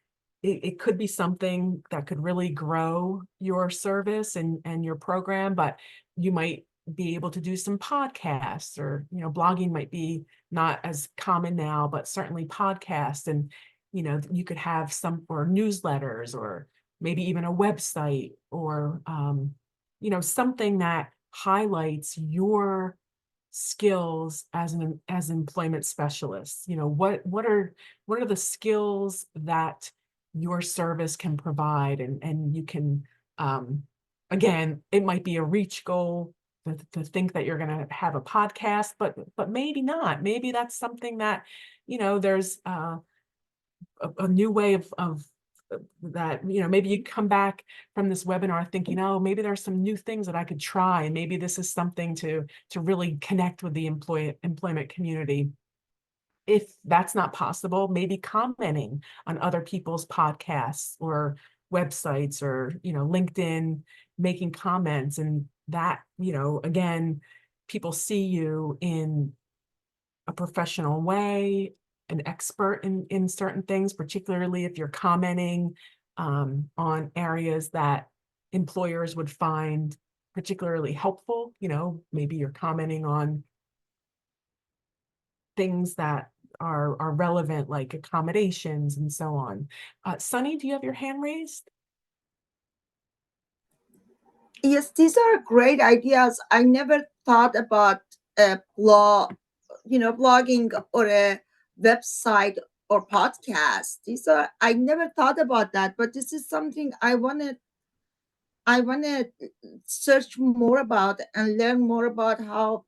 it could be something that could really grow your service and your program, but you might be able to do some podcasts, or, blogging might be not as common now, but certainly podcasts. And, you could have some, or newsletters, or maybe even a website, or, something that highlights your skills as employment specialists. What are the skills that your service can provide, and you can, again, it might be a reach goal to think that you're going to have a podcast, but maybe not. Maybe that's something that, there's a new way of that, maybe you come back from this webinar thinking, oh, maybe there's some new things that I could try, and maybe this is something to really connect with the employment community. If that's not possible, maybe commenting on other people's podcasts or websites, or, LinkedIn, making comments, and that, again, people see you in a professional way, an expert in certain things, particularly if you're commenting on areas that employers would find particularly helpful. Maybe you're commenting on things that are relevant, like accommodations and so on. Sunny, do you have your hand raised? Yes, these are great ideas. I never thought about a blogging or a website or podcast. I never thought about that, but this is something I want to search more about and learn more about how,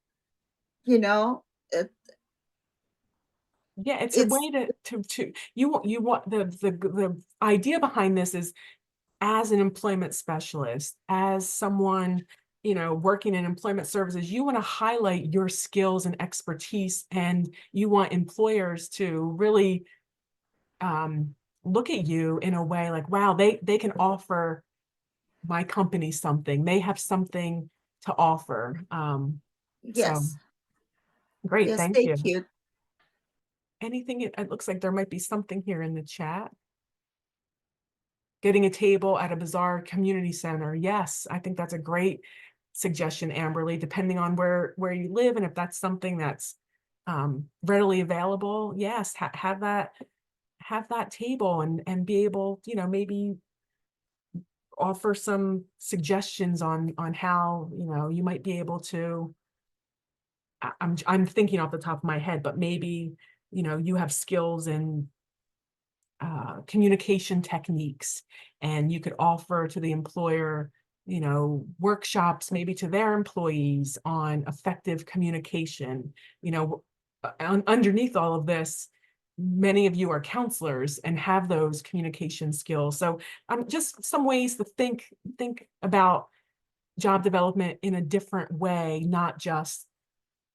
you know, it, Yeah, it's a it's, way to you want the idea behind this is, as an employment specialist, as someone, working in employment services, you want to highlight your skills and expertise, and you want employers to really look at you in a way like, wow, they can offer my company something. They have something to offer. So yes, great, yes, thank thank you. you. Anything, it looks like there might be something here in the chat. Getting a table at a bazaar community center. Yes, I think that's a great suggestion, Amberly, depending on where you live, and if that's something that's readily available. Yes, have that table, and be able, maybe offer some suggestions on how, you might be able to. I'm thinking off the top of my head, but maybe, you have skills in communication techniques, and you could offer to the employer, workshops maybe to their employees on effective communication. Underneath all of this, many of you are counselors and have those communication skills. So just some ways to think about job development in a different way, not just,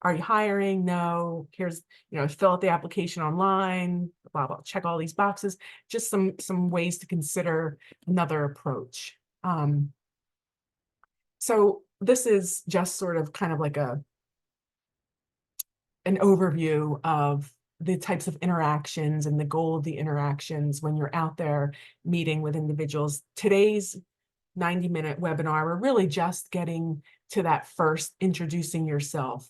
are you hiring? No. Here's, fill out the application online, blah, blah, check all these boxes. Just some ways to consider another approach. So this is just sort of kind of like an overview of the types of interactions and the goal of the interactions when you're out there meeting with individuals. Today's 90-minute webinar, we're really just getting to that first, introducing yourself.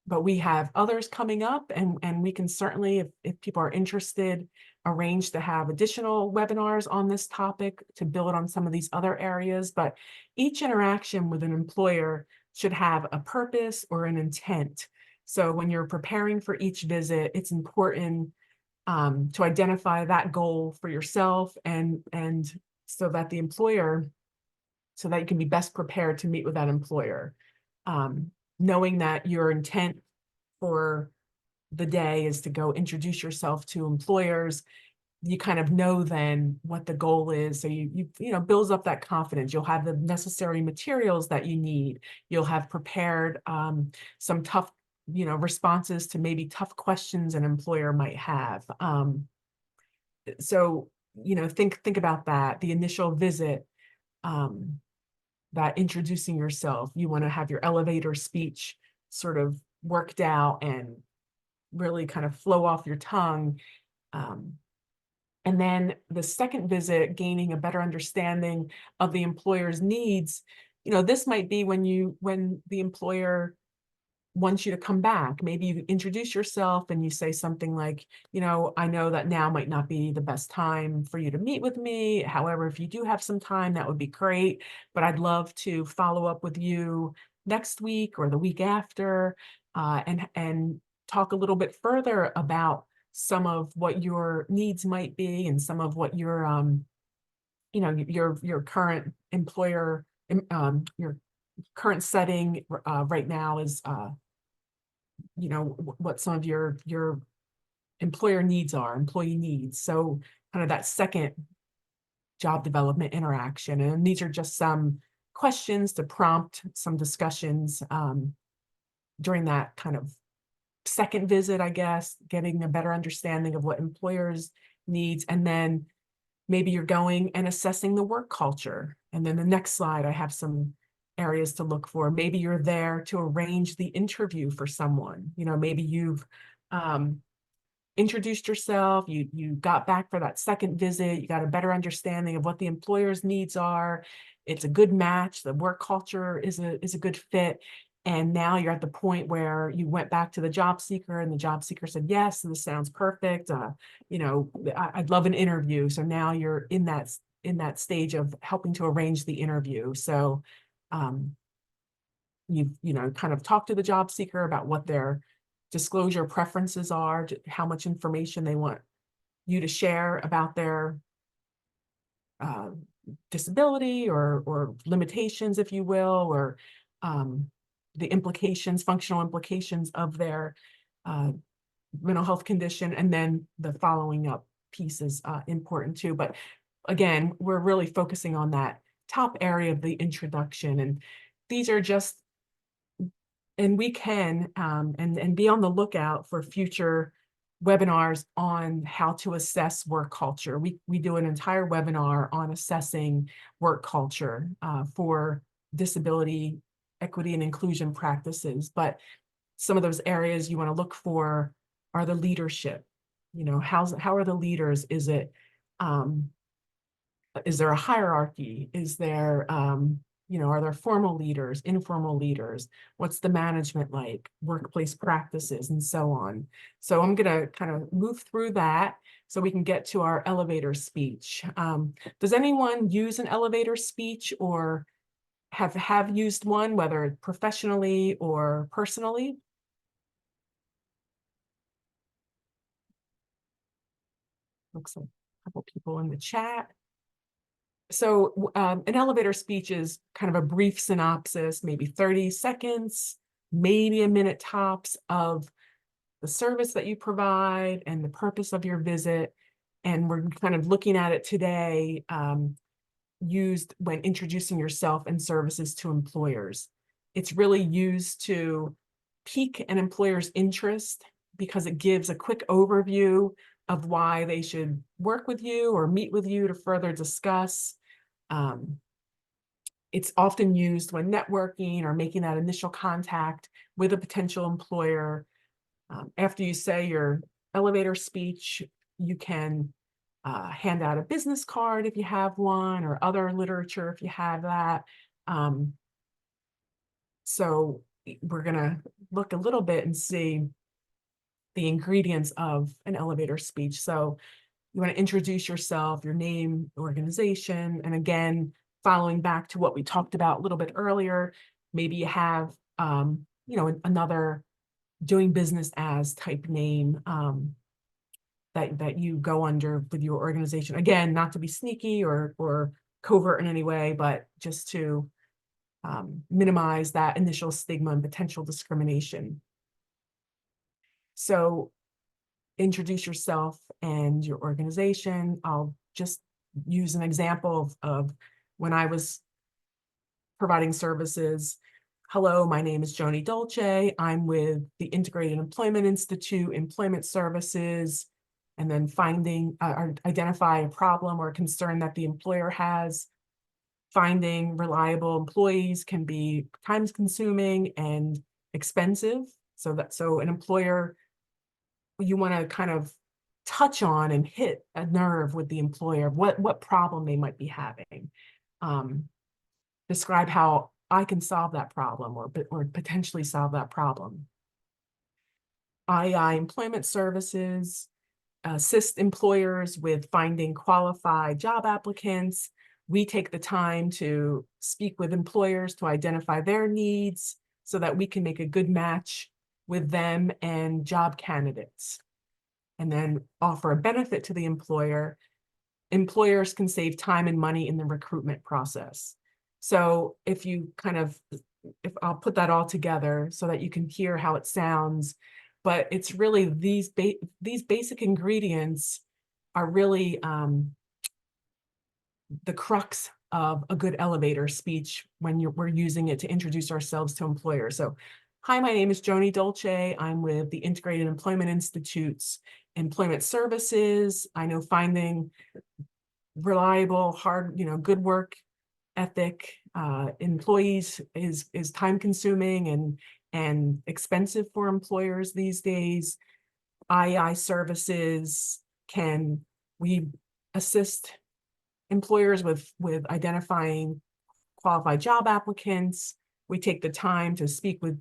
But we have others coming up, and we can certainly, if people are interested, arrange to have additional webinars on this topic to build on some of these other areas. But each interaction with an employer should have a purpose or an intent. So when you're preparing for each visit, it's important to identify that goal for yourself, and so that the employer, so that you can be best prepared to meet with that employer. Knowing that your intent for the day is to go introduce yourself to employers, you kind of know then what the goal is. So you builds up that confidence. You'll have the necessary materials that you need. You'll have prepared some tough, responses to maybe tough questions an employer might have. So, think about that. The initial visit, that introducing yourself, you want to have your elevator speech sort of worked out and really kind of flow off your tongue. And then the second visit, gaining a better understanding of the employer's needs. This might be when the employer wants you to come back. Maybe you introduce yourself and you say something like, I know that now might not be the best time for you to meet with me. However, if you do have some time, that would be great. But I'd love to follow up with you next week or the week after, and talk a little bit further about some of what your needs might be and some of what your your current employer, your current setting right now is, what some of your employer needs are, employee needs. So kind of that second job development interaction. And these are just some questions to prompt some discussions during that kind of second visit, I guess, getting a better understanding of what employers needs. And then maybe you're going and assessing the work culture. And then the next slide, I have some areas to look for. Maybe you're there to arrange the interview for someone. Maybe you've introduced yourself, you got back for that second visit, you got a better understanding of what the employer's needs are. It's a good match. The work culture is a good fit. And now you're at the point where you went back to the job seeker and the job seeker said, yes, this sounds perfect. I'd love an interview. So now you're in that stage of helping to arrange the interview. So you've, kind of talked to the job seeker about what their disclosure preferences are, how much information they want you to share about their disability or limitations, if you will, or the functional implications of their mental health condition. And then the following up piece is important too. But again, we're really focusing on that top area of the introduction. And these are just, and we can, and be on the lookout for future webinars on how to assess work culture. We do an entire webinar on assessing work culture for disability, equity, and inclusion practices. But some of those areas you want to look for are the leadership. How are the leaders? Is there a hierarchy? Is there, are there formal leaders, informal leaders? What's the management like? Workplace practices and so on. So I'm going to kind of move through that so we can get to our elevator speech. Does anyone use an elevator speech or have used one, whether professionally or personally? Looks like a couple people in the chat. So an elevator speech is kind of a brief synopsis, maybe 30 seconds, maybe a minute tops, of the service that you provide and the purpose of your visit. And we're kind of looking at it today, used when introducing yourself and services to employers. It's really used to pique an employer's interest because it gives a quick overview of why they should work with you or meet with you to further discuss. It's often used when networking or making that initial contact with a potential employer. After you say your elevator speech, you can hand out a business card if you have one, or other literature if you have that. So we're going to look a little bit and see the ingredients of an elevator speech. So you want to introduce yourself, your name, organization, and again, following back to what we talked about a little bit earlier, maybe you have, another doing business as type name that you go under with your organization. Again, not to be sneaky or covert in any way, but just to minimize that initial stigma and potential discrimination. So introduce yourself and your organization. I'll just use an example of when I was providing services. Hello, my name is Joni Dolce. I'm with the Integrated Employment Institute, Employment Services, and then identify a problem or a concern that the employer has. Finding reliable employees can be time consuming, and expensive. So an employer, you want to kind of touch on and hit a nerve with the employer, what problem they might be having. Describe how I can solve that problem or potentially solve that problem. II employment services assist employers with finding qualified job applicants. We take the time to speak with employers to identify their needs so that we can make a good match with them and job candidates. And then offer a benefit to the employer. Employers can save time and money in the recruitment process. So if I'll put that all together so that you can hear how it sounds, but it's really these basic ingredients are really the crux of a good elevator speech when we're using it to introduce ourselves to employers. So, hi, my name is Joni Dolce. I'm with the Integrated Employment Institute's Employment Services. I know finding reliable, good work ethic employees is time consuming and expensive for employers these days. II services we assist employers with identifying qualified job applicants. We take the time to speak with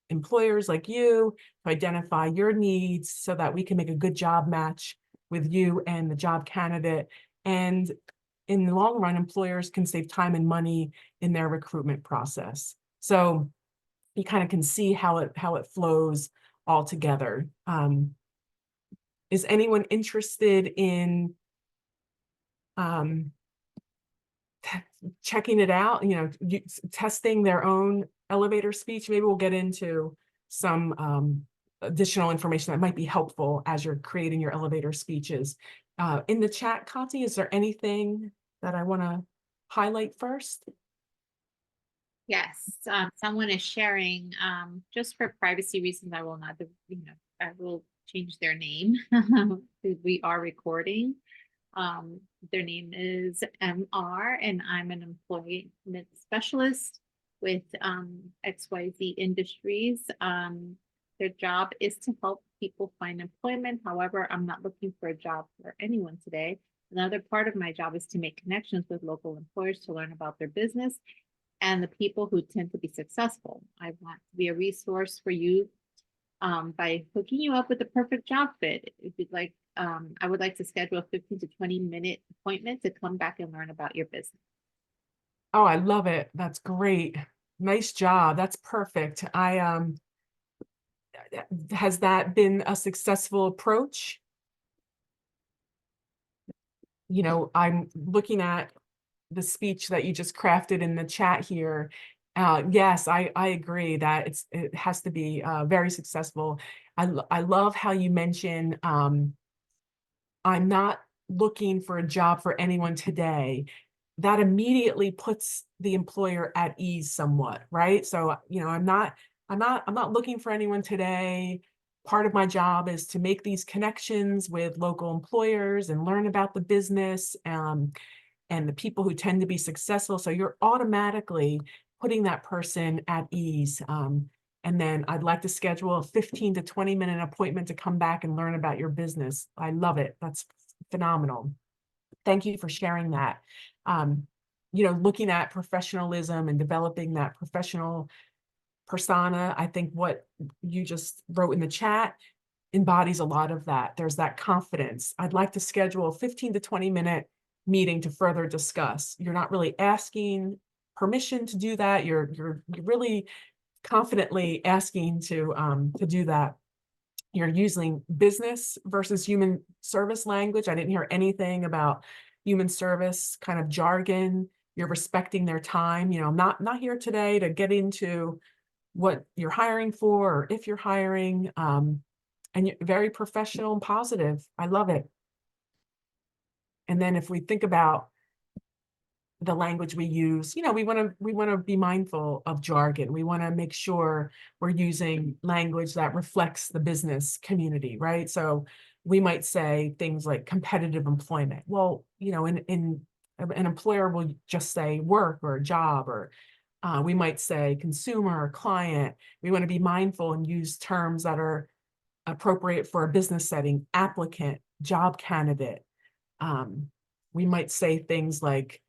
employers like you to identify your needs so that we can make a good job match with you and the job candidate. And in the long run, employers can save time and money in their recruitment process. So you kind of can see how it flows all together. Is anyone interested in checking it out, testing their own elevator speech? Maybe we'll get into some additional information that might be helpful as you're creating your elevator speeches. In the chat, Kati, is there anything that I want to highlight first? Yes, someone is sharing, just for privacy reasons, I will not, I will change their name. We are recording. Their name is MR, and I'm an employment specialist with XYZ Industries. Their job is to help people find employment. However, I'm not looking for a job for anyone today. Another part of my job is to make connections with local employers to learn about their business and the people who tend to be successful. I want to be a resource for you by hooking you up with the perfect job fit. If you'd like, I would like to schedule a 15 to 20-minute appointment to come back and learn about your business. Oh, I love it. That's great. Nice job. That's perfect. Has that been a successful approach? I'm looking at the speech that you just crafted in the chat here. Yes, I agree that it has to be very successful. I love how you mention I'm not looking for a job for anyone today. That immediately puts the employer at ease somewhat, right? So, I'm not looking for anyone today. Part of my job is to make these connections with local employers and learn about the business and the people who tend to be successful. So you're automatically putting that person at ease. And then I'd like to schedule a 15 to 20-minute appointment to come back and learn about your business. I love it. That's phenomenal. Thank you for sharing that. Looking at professionalism and developing that professional persona, I think what you just wrote in the chat embodies a lot of that. There's that confidence. I'd like to schedule a 15 to 20-minute meeting to further discuss. You're not really asking permission to do that. You're really confidently asking to do that. You're using business versus human service language. I didn't hear anything about human service kind of jargon. You're respecting their time. I'm not here today to get into what you're hiring for or if you're hiring. And you're very professional and positive. I love it. And then if we think about the language we use, we want to be mindful of jargon. We want to make sure we're using language that reflects the business community, right? So we might say things like competitive employment. Well, in an employer will just say work or a job or We might say consumer or client. We want to be mindful and use terms that are appropriate for a business setting: applicant, job candidate. We might say things like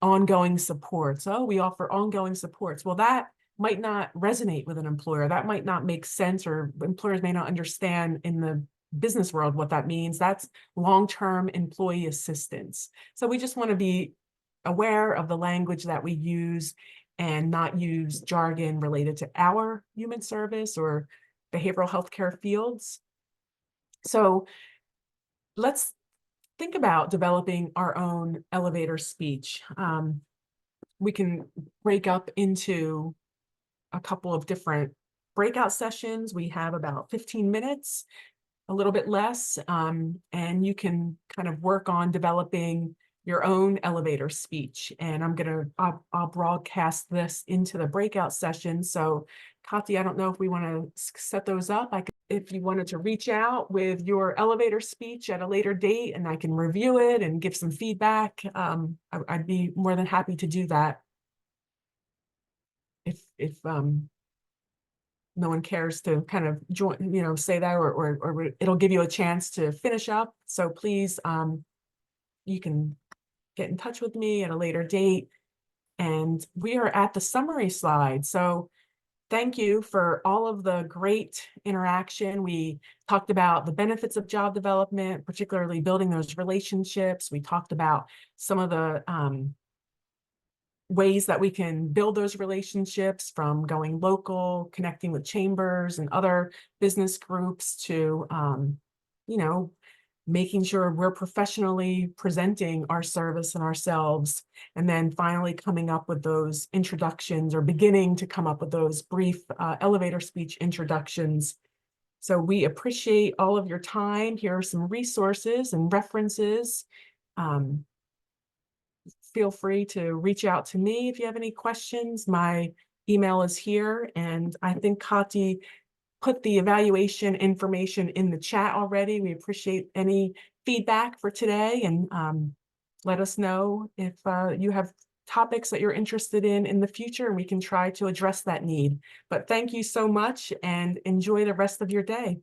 ongoing supports. Oh, we offer ongoing supports. Well, that might not resonate with an employer. That might not make sense, or employers may not understand in the business world what that means. That's long-term employee assistance. So we just want to be aware of the language that we use and not use jargon related to our human service or behavioral healthcare fields. So let's think about developing our own elevator speech. We can break up into a couple of different breakout sessions. We have about 15 minutes, a little bit less, and you can kind of work on developing your own elevator speech. And I'll broadcast this into the breakout session. So Kati, I don't know if we want to set those up. If you wanted to reach out with your elevator speech at a later date and I can review it and give some feedback, I'd be more than happy to do that. If no one cares to kind of join, say that, or it'll give you a chance to finish up. So please, you can get in touch with me at a later date. And we are at the summary slide. So thank you for all of the great interaction. We talked about the benefits of job development, particularly building those relationships. We talked about some of the ways that we can build those relationships, from going local, connecting with chambers and other business groups, to, making sure we're professionally presenting our service and ourselves, and then finally coming up with those introductions, or beginning to come up with those brief elevator speech introductions. So we appreciate all of your time. Here are some resources and references. Feel free to reach out to me if you have any questions. My email is here, and I think Kati put the evaluation information in the chat already. We appreciate any feedback for today, and let us know if you have topics that you're interested in the future, and we can try to address that need. But thank you so much, and enjoy the rest of your day.